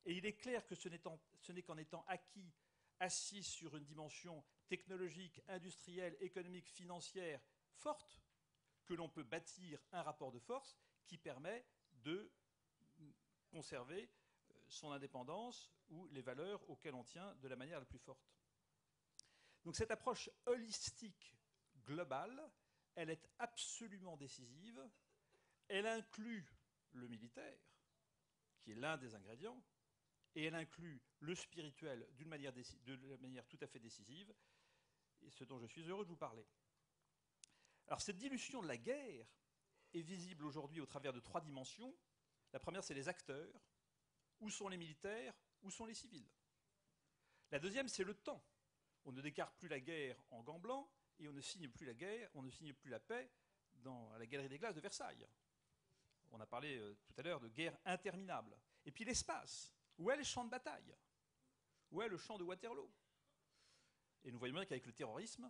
Et il est clair que ce n'est qu'en étant assis sur une dimension technologique, industrielle, économique, financière forte, que l'on peut bâtir un rapport de force qui permet de conserver son indépendance ou les valeurs auxquelles on tient de la manière la plus forte. Donc cette approche holistique, globale, elle est absolument décisive. Elle inclut le militaire, qui est l'un des ingrédients, et elle inclut le spirituel de manière tout à fait décisive, et ce dont je suis heureux de vous parler. Alors cette dilution de la guerre est visible aujourd'hui au travers de 3 dimensions. La première, c'est les acteurs. Où sont les militaires? Où sont les civils? La deuxième, c'est le temps. On ne décarte plus la guerre en gants blancs et on ne signe plus la guerre, on ne signe plus la paix à la Galerie des Glaces de Versailles. On a parlé tout à l'heure de guerre interminable. Et puis l'espace. Où est le champ de bataille? Où est le champ de Waterloo? Et nous voyons bien qu'avec le terrorisme,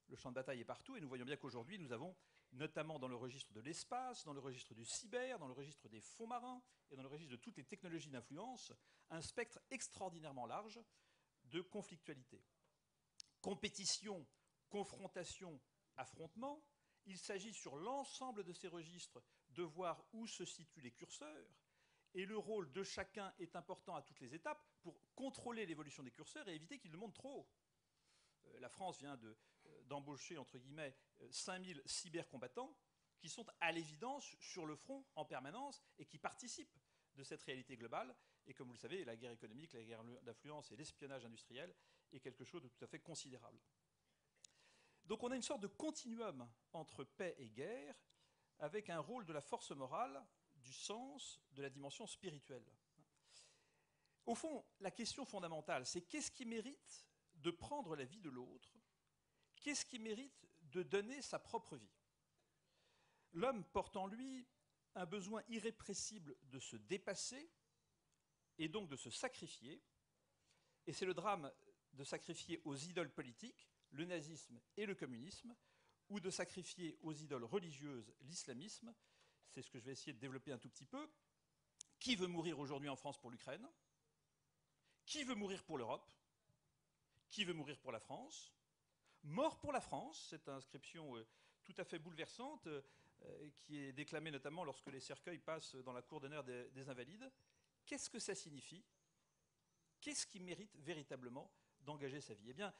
le champ de bataille est partout, et nous voyons bien qu'aujourd'hui, nous avons, notamment dans le registre de l'espace, dans le registre du cyber, dans le registre des fonds marins, et dans le registre de toutes les technologies d'influence, un spectre extraordinairement large de conflictualité. Compétition, confrontation, affrontement, il s'agit sur l'ensemble de ces registres de voir où se situent les curseurs, et le rôle de chacun est important à toutes les étapes pour contrôler l'évolution des curseurs et éviter qu'ils ne montent trop haut. La France vient d'embaucher, entre guillemets, 5000 cybercombattants qui sont à l'évidence sur le front en permanence et qui participent de cette réalité globale. Et comme vous le savez, la guerre économique, la guerre d'influence et l'espionnage industriel est quelque chose de tout à fait considérable. Donc on a une sorte de continuum entre paix et guerre avec un rôle de la force morale, du sens, de la dimension spirituelle. Au fond, la question fondamentale, c'est qu'est-ce qui mérite de prendre la vie de l'autre? Qu'est-ce qui mérite de donner sa propre vie? L'homme porte en lui un besoin irrépressible de se dépasser et donc de se sacrifier. Et c'est le drame de sacrifier aux idoles politiques le nazisme et le communisme, ou de sacrifier aux idoles religieuses l'islamisme. C'est ce que je vais essayer de développer un tout petit peu. Qui veut mourir aujourd'hui en France pour l'Ukraine? Qui veut mourir pour l'Europe? Qui veut mourir pour la France? Mort pour la France, cette inscription tout à fait bouleversante qui est déclamée notamment lorsque les cercueils passent dans la cour d'honneur des Invalides. Qu'est-ce que ça signifie? Qu'est-ce qui mérite véritablement d'engager sa vie? Eh bien,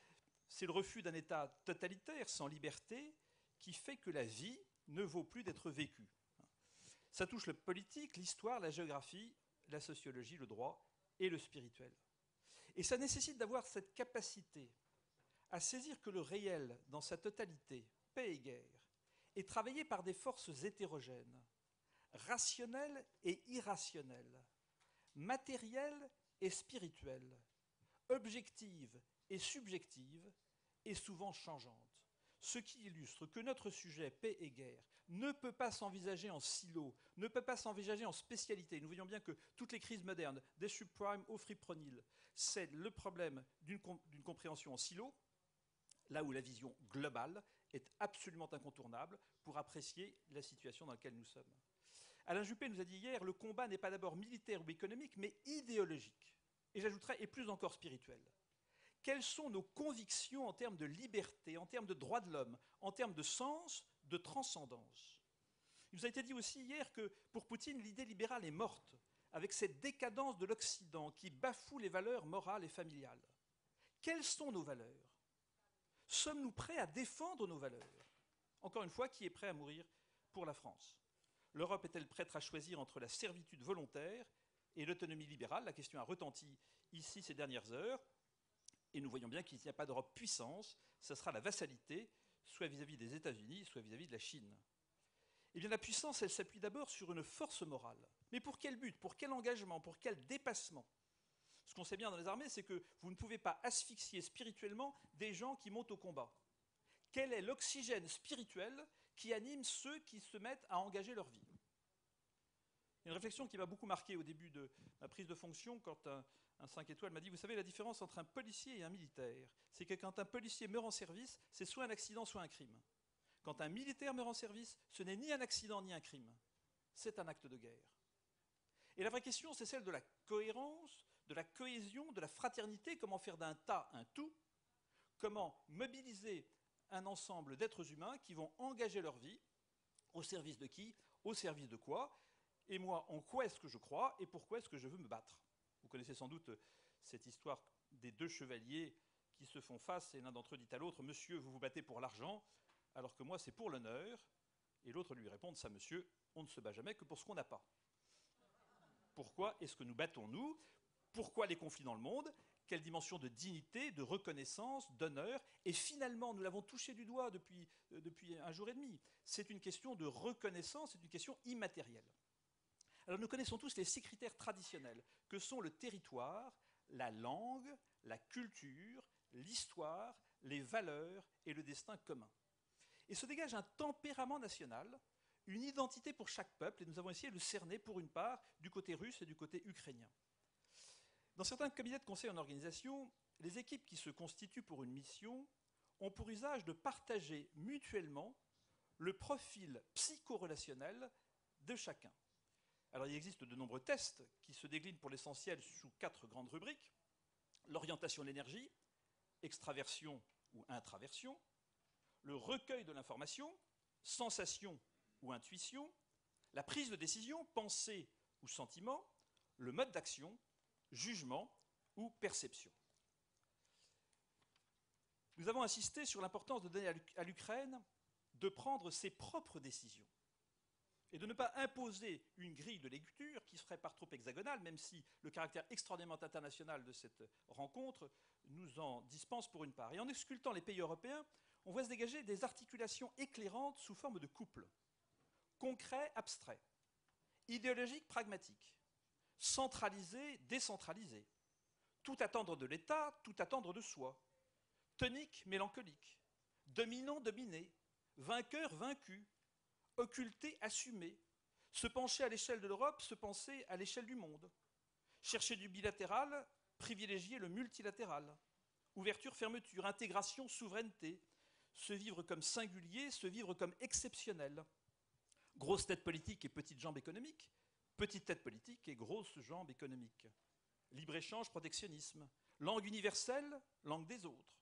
c'est le refus d'un État totalitaire, sans liberté, qui fait que la vie ne vaut plus d'être vécue. Ça touche le politique, l'histoire, la géographie, la sociologie, le droit et le spirituel. Et ça nécessite d'avoir cette capacité à saisir que le réel, dans sa totalité, paix et guerre, est travaillé par des forces hétérogènes, rationnelles et irrationnelles, matérielles et spirituelles, objectives et subjectives, et souvent changeantes. Ce qui illustre que notre sujet, paix et guerre, ne peut pas s'envisager en silo, ne peut pas s'envisager en spécialité. Nous voyons bien que toutes les crises modernes, des subprimes au fipronil, c'est le problème d'une compréhension en silo, là où la vision globale est absolument incontournable pour apprécier la situation dans laquelle nous sommes. Alain Juppé nous a dit hier, le combat n'est pas d'abord militaire ou économique, mais idéologique. Et j'ajouterais, et plus encore spirituel. Quelles sont nos convictions en termes de liberté, en termes de droits de l'homme, en termes de sens, de transcendance? Il nous a été dit aussi hier que pour Poutine, l'idée libérale est morte, avec cette décadence de l'Occident qui bafoue les valeurs morales et familiales. Quelles sont nos valeurs? Sommes-nous prêts à défendre nos valeurs? Encore une fois, qui est prêt à mourir pour la France? L'Europe est-elle prête à choisir entre la servitude volontaire et l'autonomie libérale? La question a retenti ici ces dernières heures. Et nous voyons bien qu'il n'y a pas d'Europe puissance, ce sera la vassalité, soit vis-à-vis des États-Unis, soit vis-à-vis de la Chine. Eh bien, la puissance, elle s'appuie d'abord sur une force morale. Mais pour quel but? Pour quel engagement? Pour quel dépassement? Ce qu'on sait bien dans les armées, c'est que vous ne pouvez pas asphyxier spirituellement des gens qui montent au combat. Quel est l'oxygène spirituel qui anime ceux qui se mettent à engager leur vie? Il y a une réflexion qui m'a beaucoup marqué au début de ma prise de fonction, quand un 5 étoiles m'a dit, vous savez, la différence entre un policier et un militaire, c'est que quand un policier meurt en service, c'est soit un accident, soit un crime. Quand un militaire meurt en service, ce n'est ni un accident ni un crime, c'est un acte de guerre. Et la vraie question, c'est celle de la cohérence, de la cohésion, de la fraternité, comment faire d'un tas un tout, comment mobiliser un ensemble d'êtres humains qui vont engager leur vie, au service de qui, au service de quoi, et moi, en quoi est-ce que je crois et pourquoi est-ce que je veux me battre? Vous connaissez sans doute cette histoire des deux chevaliers qui se font face et l'un d'entre eux dit à l'autre « Monsieur, vous vous battez pour l'argent, alors que moi, c'est pour l'honneur. » Et l'autre lui répond « Ça, monsieur, on ne se bat jamais que pour ce qu'on n'a pas. » Pourquoi est-ce que nous battons-nous? Pourquoi les conflits dans le monde? Quelle dimension de dignité, de reconnaissance, d'honneur? Et finalement, nous l'avons touché du doigt depuis un jour et demi. C'est une question de reconnaissance, c'est une question immatérielle. Alors nous connaissons tous les 6 critères traditionnels, que sont le territoire, la langue, la culture, l'histoire, les valeurs et le destin commun. Et se dégage un tempérament national, une identité pour chaque peuple, et nous avons essayé de le cerner pour une part du côté russe et du côté ukrainien. Dans certains comités de conseil en organisation, les équipes qui se constituent pour une mission ont pour usage de partager mutuellement le profil psychorelationnel de chacun. Alors il existe de nombreux tests qui se déclinent pour l'essentiel sous 4 grandes rubriques. L'orientation de l'énergie, extraversion ou intraversion, le recueil de l'information, sensation ou intuition, la prise de décision, pensée ou sentiment, le mode d'action, jugement ou perception. Nous avons insisté sur l'importance de donner à l'Ukraine de prendre ses propres décisions et de ne pas imposer une grille de lecture qui serait par trop hexagonale, même si le caractère extraordinairement international de cette rencontre nous en dispense pour une part. Et en auscultant les pays européens, on voit se dégager des articulations éclairantes sous forme de couple. Concret, abstrait. Idéologique, pragmatique. Centralisé, décentralisé. Tout attendre de l'État, tout attendre de soi. Tonique, mélancolique. Dominant, dominé. Vainqueur, vaincu. Occulter, assumer, se pencher à l'échelle de l'Europe, se penser à l'échelle du monde, chercher du bilatéral, privilégier le multilatéral, Ouverture, fermeture, intégration, souveraineté. Se vivre comme singulier, se vivre comme exceptionnel. Grosse tête politique et petite jambe économique. Petite tête politique et grosse jambe économique. Libre-échange, protectionnisme. Langue universelle, langue des autres.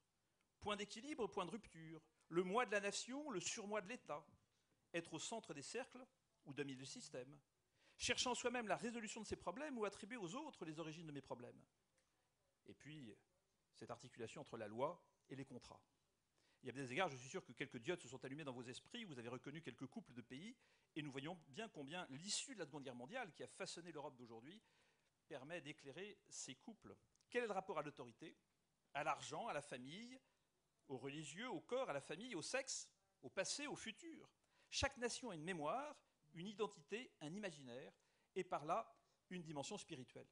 Point d'équilibre, point de rupture. Le moi de la nation, le surmoi de l'État. Être au centre des cercles ou dominer le système. Cherchant soi-même la résolution de ses problèmes ou attribuer aux autres les origines de mes problèmes. Et puis, cette articulation entre la loi et les contrats. Il y a des égards, je suis sûr que quelques diodes se sont allumés dans vos esprits, vous avez reconnu quelques couples de pays, et nous voyons bien combien l'issue de la Seconde Guerre mondiale, qui a façonné l'Europe d'aujourd'hui, permet d'éclairer ces couples. Quel est le rapport à l'autorité, à l'argent, à la famille, aux religieux, au corps, à la famille, au sexe, au passé, au futur? Chaque nation a une mémoire, une identité, un imaginaire, et par là, une dimension spirituelle.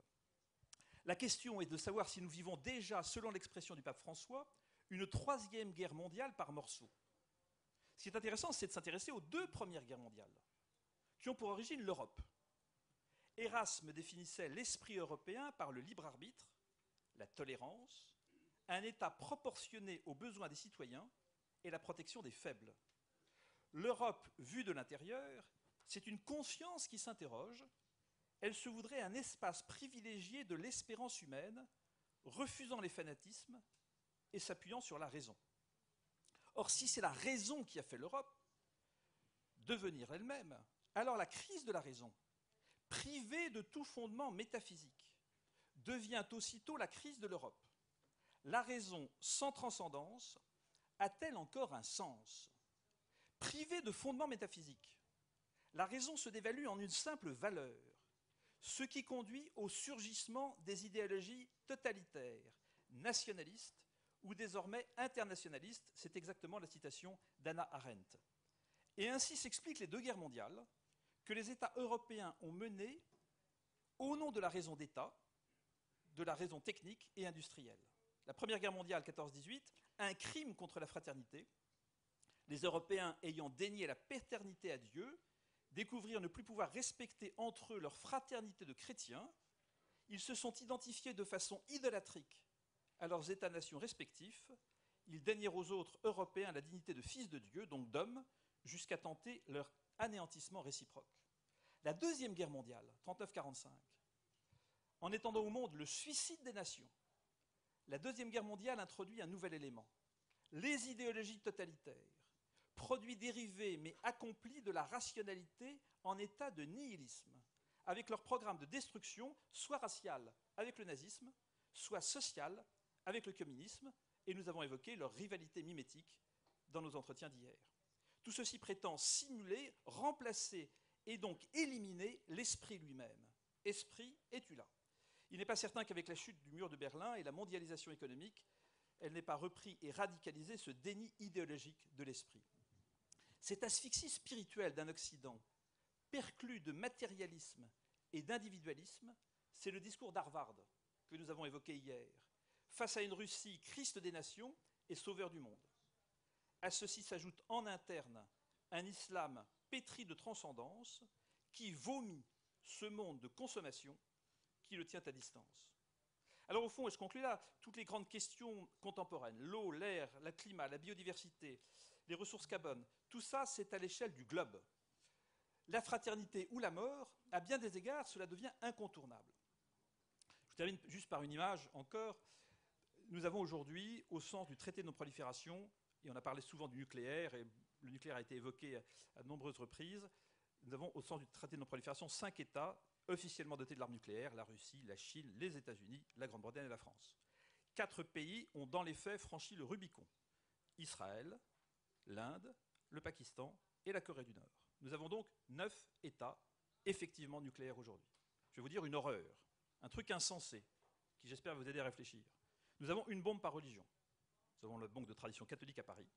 La question est de savoir si nous vivons déjà, selon l'expression du pape François, une troisième guerre mondiale par morceaux. Ce qui est intéressant, c'est de s'intéresser aux deux premières guerres mondiales, qui ont pour origine l'Europe. Erasme définissait l'esprit européen par le libre arbitre, la tolérance, un État proportionné aux besoins des citoyens et la protection des faibles. L'Europe, vue de l'intérieur, c'est une conscience qui s'interroge. Elle se voudrait un espace privilégié de l'espérance humaine, refusant les fanatismes et s'appuyant sur la raison. Or, si c'est la raison qui a fait l'Europe devenir elle-même, alors la crise de la raison, privée de tout fondement métaphysique, devient aussitôt la crise de l'Europe. La raison sans transcendance a-t-elle encore un sens? Privée de fondement métaphysique, la raison se dévalue en une simple valeur, ce qui conduit au surgissement des idéologies totalitaires, nationalistes ou désormais internationalistes. C'est exactement la citation d'Hannah Arendt. Et ainsi s'expliquent les deux guerres mondiales que les États européens ont menées au nom de la raison d'État, de la raison technique et industrielle. La Première Guerre mondiale, 14-18, un crime contre la fraternité. Les Européens ayant dénié la paternité à Dieu, découvrirent ne plus pouvoir respecter entre eux leur fraternité de chrétiens, ils se sont identifiés de façon idolâtrique à leurs États-nations respectifs, ils dénièrent aux autres Européens la dignité de fils de Dieu, donc d'hommes, jusqu'à tenter leur anéantissement réciproque. La Deuxième Guerre mondiale, 39-45, en étendant au monde le suicide des nations, la Deuxième Guerre mondiale introduit un nouvel élément, les idéologies totalitaires, produits dérivés mais accomplis de la rationalité en état de nihilisme, avec leur programme de destruction, soit racial avec le nazisme, soit social avec le communisme, et nous avons évoqué leur rivalité mimétique dans nos entretiens d'hier. Tout ceci prétend simuler, remplacer et donc éliminer l'esprit lui-même. Esprit, es-tu là? Il n'est pas certain qu'avec la chute du mur de Berlin et la mondialisation économique, elle n'ait pas repris et radicalisé ce déni idéologique de l'esprit. Cette asphyxie spirituelle d'un Occident perclus de matérialisme et d'individualisme, c'est le discours d'Harvard que nous avons évoqué hier, face à une Russie Christ des nations et sauveur du monde. À ceci s'ajoute en interne un islam pétri de transcendance qui vomit ce monde de consommation qui le tient à distance. Alors au fond, et je conclus là, toutes les grandes questions contemporaines, l'eau, l'air, le climat, la biodiversité, les ressources carbone, tout ça c'est à l'échelle du globe. La fraternité ou la mort, à bien des égards, cela devient incontournable. Je termine juste par une image encore. Nous avons aujourd'hui, au sens du traité de non-prolifération, et on a parlé souvent du nucléaire, et le nucléaire a été évoqué à de nombreuses reprises, nous avons au sens du traité de non-prolifération 5 États officiellement dotés de l'arme nucléaire, la Russie, la Chine, les États-Unis, la Grande-Bretagne et la France. 4 pays ont dans les faits franchi le Rubicon. Israël, l'Inde, le Pakistan et la Corée du Nord. Nous avons donc 9 États effectivement nucléaires aujourd'hui. Je vais vous dire une horreur, un truc insensé, qui j'espère va vous aider à réfléchir. Nous avons une bombe par religion. Nous avons la bombe de tradition catholique à Paris,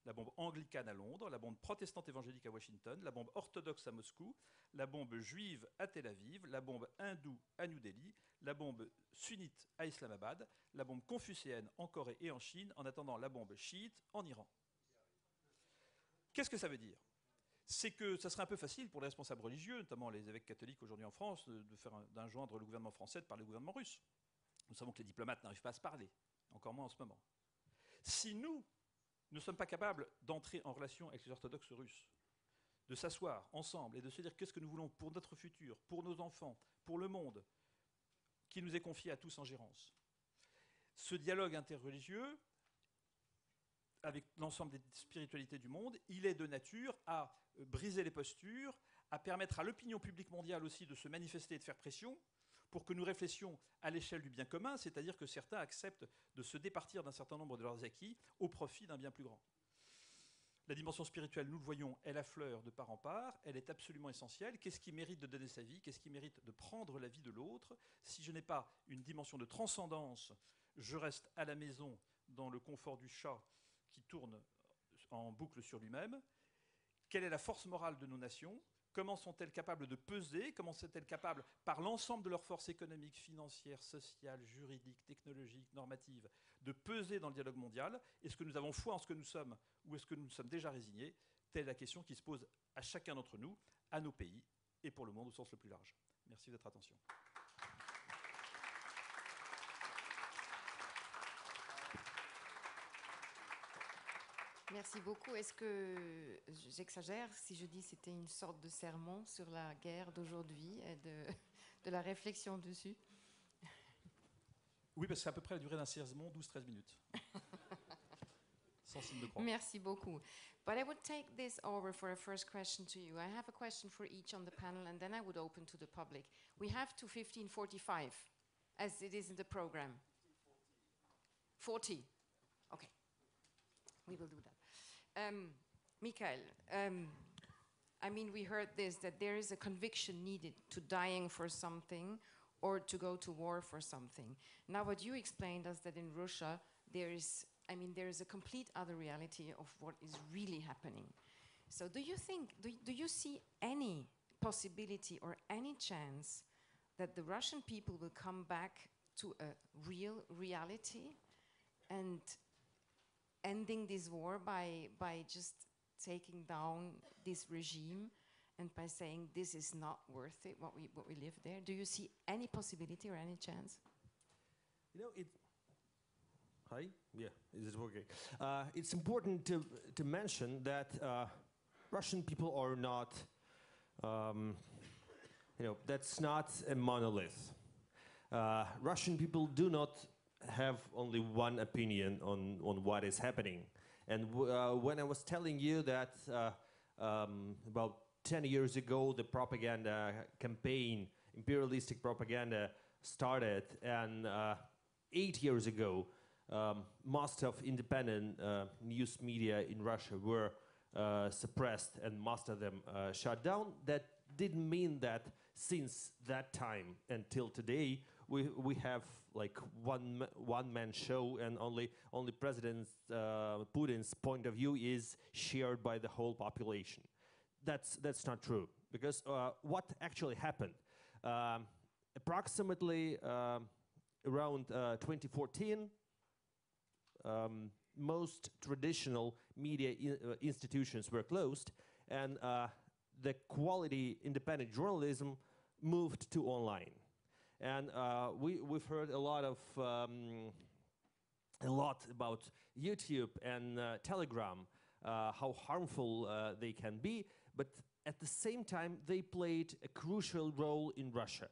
la bombe anglicane à Londres, la bombe protestante évangélique à Washington, la bombe orthodoxe à Moscou, la bombe juive à Tel Aviv, la bombe hindoue à New Delhi, la bombe sunnite à Islamabad, la bombe confucéenne en Corée et en Chine, en attendant la bombe chiite en Iran. Qu'est-ce que ça veut dire? C'est que ça serait un peu facile pour les responsables religieux, notamment les évêques catholiques aujourd'hui en France, d'injoindre le gouvernement français de parler au gouvernement russe. Nous savons que les diplomates n'arrivent pas à se parler. encore moins en ce moment. Si nous ne sommes pas capables d'entrer en relation avec les orthodoxes russes, de s'asseoir ensemble et de se dire qu'est-ce que nous voulons pour notre futur, pour nos enfants, pour le monde, qui nous est confié à tous en gérance, ce dialogue interreligieux, avec l'ensemble des spiritualités du monde, il est de nature à briser les postures, à permettre à l'opinion publique mondiale aussi de se manifester et de faire pression pour que nous réfléchissions à l'échelle du bien commun, c'est-à-dire que certains acceptent de se départir d'un certain nombre de leurs acquis au profit d'un bien plus grand. La dimension spirituelle, nous le voyons, elle affleure de part en part, elle est absolument essentielle. Qu'est-ce qui mérite de donner sa vie? Qu'est-ce qui mérite de prendre la vie de l'autre? Si je n'ai pas une dimension de transcendance, je reste à la maison dans le confort du chat qui tourne en boucle sur lui-même. Quelle est la force morale de nos nations? Comment sont-elles capables de peser? Comment sont-elles capables, par l'ensemble de leurs forces économiques, financières, sociales, juridiques, technologiques, normatives, de peser dans le dialogue mondial? Est-ce que nous avons foi en ce que nous sommes ou est-ce que nous sommes déjà résignés? Telle est la question qui se pose à chacun d'entre nous, à nos pays et pour le monde au sens le plus large. Merci de votre attention. Merci beaucoup. Est-ce que j'exagère si je dis que c'était une sorte de sermon sur la guerre d'aujourd'hui et de la réflexion dessus? Oui, parce que c'est à peu près la durée d'un sermon, 12-13 minutes. Sans signe de croix. Merci beaucoup. But I would take this over for a first question to you. I have a question for each on the panel, and then I would open to the public. We have to 15:45, as it is in the program. 40. Okay. We will do that. Michael, I mean, we heard this, that there is a conviction needed to dying for something or to go to war for something. Now, what you explained is that in Russia, there is a complete other reality of what is really happening. So do you think, do you see any possibility or any chance that the Russian people will come back to a real reality and ending this war by just taking down this regime and by saying this is not worth it, what we live there? Do you see any possibility or any chance? You know, hi? Yeah, is it working? It's important to mention that Russian people are not, that's not a monolith. Russian people do not have only one opinion on what is happening. And when I was telling you that about 10 years ago the propaganda campaign, imperialistic propaganda started, and 8 years ago most of independent news media in Russia were suppressed and most of them shut down, that didn't mean that since that time until today we have like one man show and only President Putin's point of view is shared by the whole population. That's not true, because what actually happened approximately around 2014, most traditional media institutions were closed, and the quality independent journalism moved to online. And we've heard a lot about YouTube and Telegram, how harmful they can be, but at the same time they played a crucial role in Russia.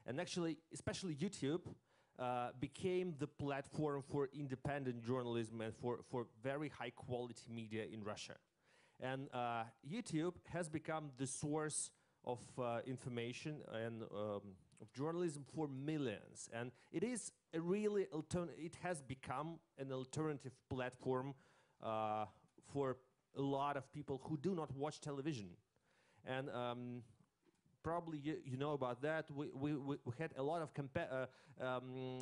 And actually, especially YouTube became the platform for independent journalism and for very high quality media in Russia. And YouTube has become the source of information and of journalism for millions, and it is a really it has become an alternative platform for a lot of people who do not watch television. And probably you know about that. We had a lot of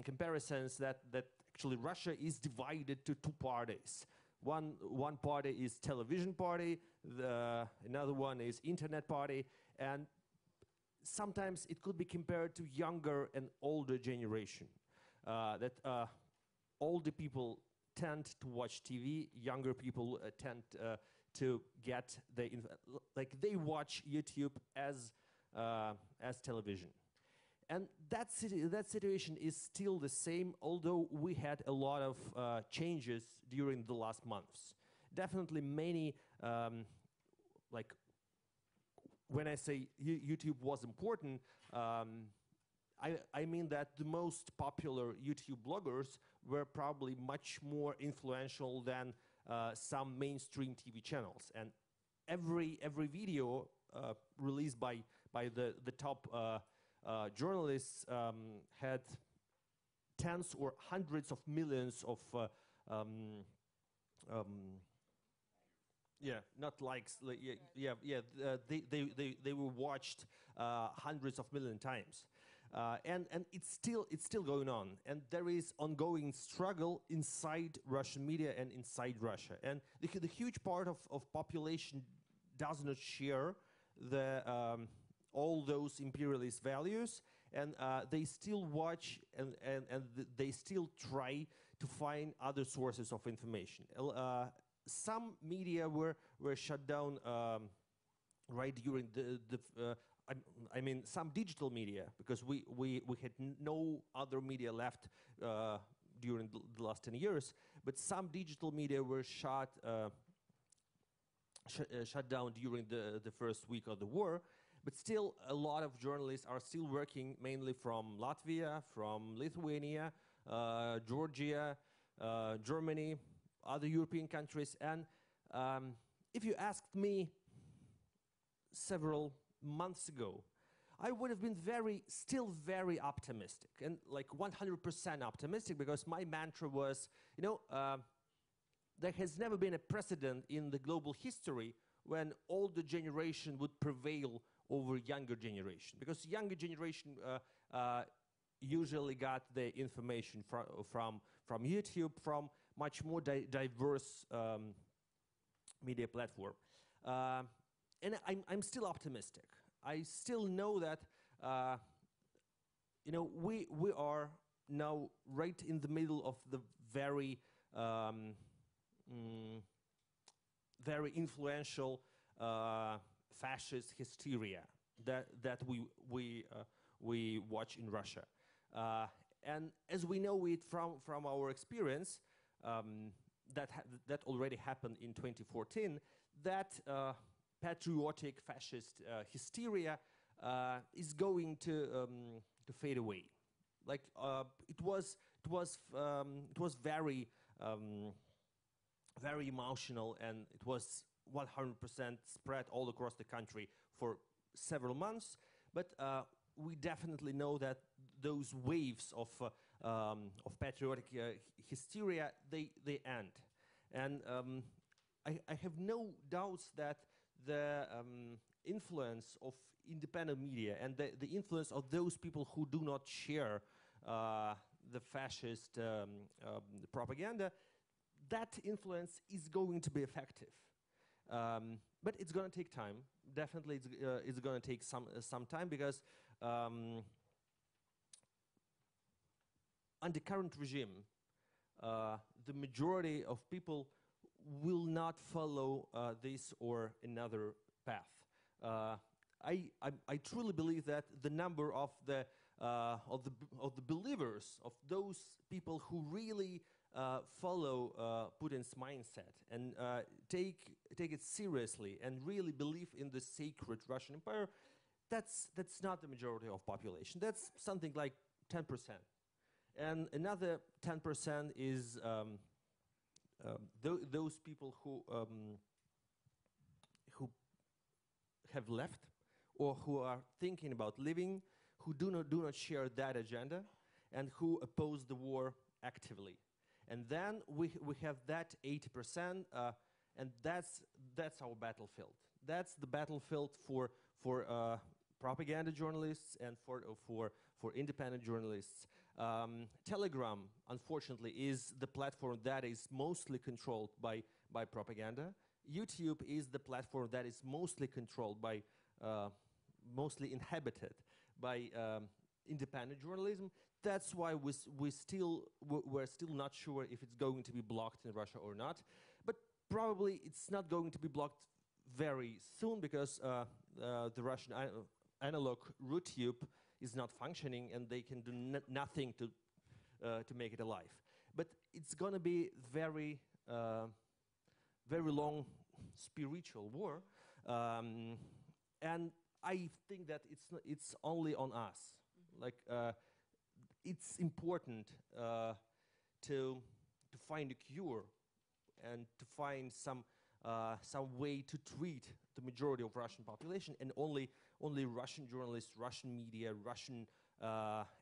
comparisons that actually Russia is divided to two parties. One party is television party, another one is internet party, and sometimes it could be compared to younger and older generation. That older people tend to watch TV, younger people tend to get they watch YouTube as television. And that situation is still the same, although we had a lot of changes during the last months. Definitely many, like when I say YouTube was important, I mean that the most popular YouTube bloggers were probably much more influential than some mainstream TV channels. And every video released by the top journalists had tens or hundreds of millions of not likes. They were watched hundreds of million times, and it's still going on. And there is ongoing struggle inside Russian media and inside Russia. And the huge part of population does not share the all those imperialist values, and they still watch and they still try to find other sources of information. Some media were shut down right during I mean some digital media, because we had no other media left during the last 10 years, but some digital media were shut down during the first week of the war. But still, a lot of journalists are still working, mainly from Latvia, from Lithuania, Georgia, Germany, other European countries. And if you asked me several months ago, I would have been still very optimistic, and like 100% optimistic, because my mantra was, there has never been a precedent in the global history when older generation would prevail over younger generation, because younger generation usually got their information from YouTube, from much more diverse media platform. And I'm still optimistic. I still know that we are now right in the middle of the very very influential fascist hysteria that we watch in Russia, and as we know it from our experience, that already happened in 2014. That patriotic fascist hysteria is going to fade away. Like it was very very emotional, and it was 100% spread all across the country for several months. But we definitely know that those waves of patriotic hysteria, they end. And I have no doubts that the influence of independent media and the influence of those people who do not share the fascist propaganda, that influence is going to be effective. But it's going to take time. Definitely, it's going to take some time, because under current regime, the majority of people will not follow this or another path. I truly believe that the number of the believers, of those people who really follow Putin's mindset and take it seriously and really believe in the sacred Russian Empire, that's not the majority of population. That's something like 10%, and another 10% is those people who have left or who are thinking about leaving, who do not share that agenda, and who oppose the war actively. And then we have that 80%, and that's our battlefield. That's the battlefield for propaganda journalists and for independent journalists. Telegram, unfortunately, is the platform that is mostly controlled by propaganda. YouTube is the platform that is mostly controlled by, mostly inhabited by independent journalism. That's why we're still not sure if it's going to be blocked in Russia or not. But probably it's not going to be blocked very soon, because the Russian analog root tube is not functioning and they can do nothing to make it alive. But it's going to be very long spiritual war, and I think that it's only on us. Like it's important to find a cure and to find some way to treat the majority of Russian population, and only Russian journalists, Russian media, Russian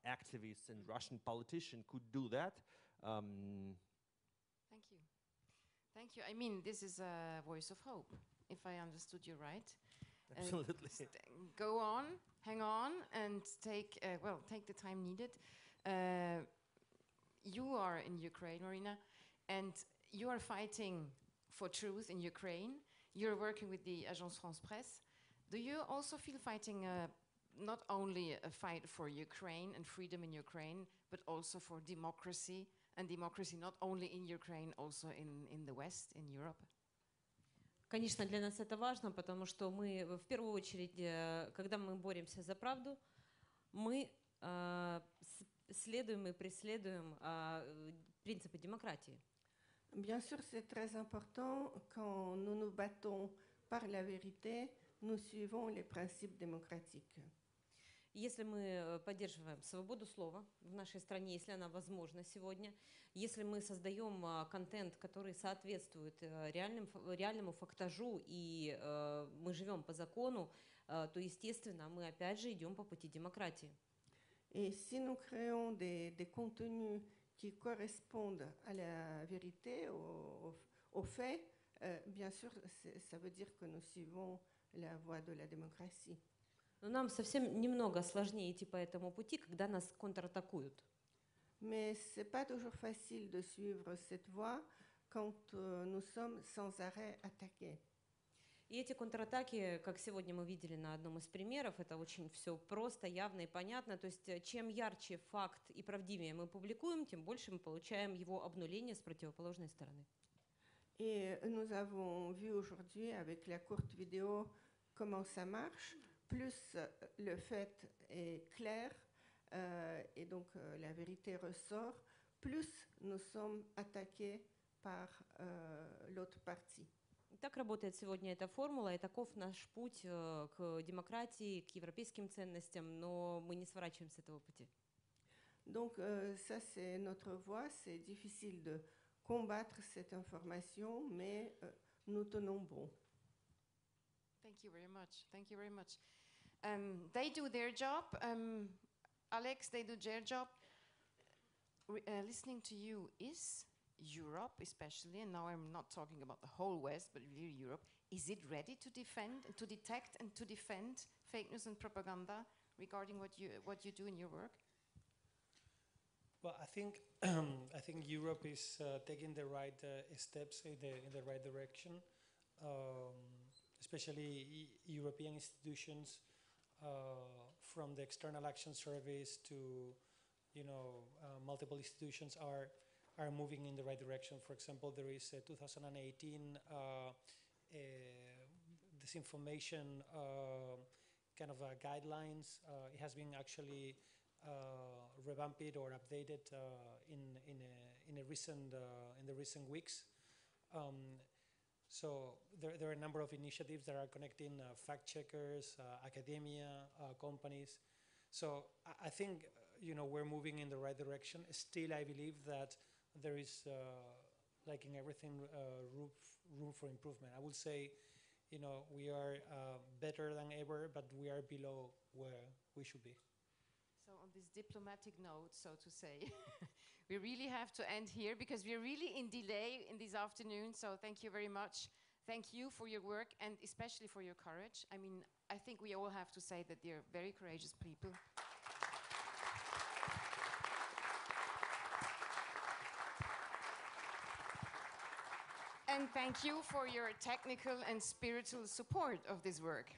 activists, and Russian politicians could do that. Thank you. Thank you. I mean, this is a voice of hope, if I understood you right. Absolutely. Go on, hang on, and take the time needed. You are in Ukraine, Marina, and you are fighting for truth in Ukraine. You're working with the Agence France-Presse. Do you also feel fighting not only a fight for Ukraine and freedom in Ukraine, but also for democracy, and democracy not only in Ukraine, also in the West, in Europe? Конечно, для нас это важно, потому что мы, в первую очередь, когда мы боремся за правду, мы следуем и преследуем принципы демократии. Bien sûr, c'est très important quand nous nous battons par la vérité, nous suivons les principes démocratiques. Если мы поддерживаем свободу слова в нашей стране, если она возможна сегодня, если мы создаем контент, который соответствует реальному фактажу, и мы живем по закону, то, естественно, мы опять же идем по пути демократии. Et si nous créons des contenus qui correspondent à la vérité, aux faits, bien sûr, ça veut dire que nous suivons la voie de la démocratie. Но нам совсем немного сложнее идти по этому пути, когда нас контратакуют. Mais ce n'est pas toujours facile de suivre cette voie quand nous sommes sans arrêt attaqués. И эти контратаки, как сегодня мы видели на одном из примеров, это очень все просто, явно и понятно. То есть чем ярче факт и правдивее мы публикуем, тем больше мы получаем его обнуление с противоположной стороны. Et nous avons vu aujourd'hui avec la courte vidéo comment ça marche. Plus le fait est clair et donc la vérité ressort, plus nous sommes attaqués par l'autre partie. Так работает сегодня эта формула, и таков наш путь к демократии, к европейским ценностям, но мы не сворачиваем с этого пути. Donc ça c'est notre voie, c'est difficile de combattre cette information, mais nous tenons bon. Thank you very much. Thank you very much. They do their job. Alex, they do their job. Listening to you is Europe, especially, and now I'm not talking about the whole West, but really Europe. Is it ready to defend, to detect, and to defend fake news and propaganda regarding what you do in your work? Well, I think Europe is taking the right steps in the right direction, especially European institutions. From the External Action Service to, multiple institutions are moving in the right direction. For example, there is a 2018 disinformation kind of guidelines. It has been actually revamped or updated in the recent weeks. So there are a number of initiatives that are connecting fact checkers, academia, companies. So I think we're moving in the right direction. Still, I believe that there is, like in everything, room for improvement. I would say, we are better than ever, but we are below where we should be. So on this diplomatic note, so to say, we really have to end here because we're really in delay in this afternoon. So thank you very much. Thank you for your work and especially for your courage. I mean, I think we all have to say that they're very courageous people. And thank you for your technical and spiritual support of this work.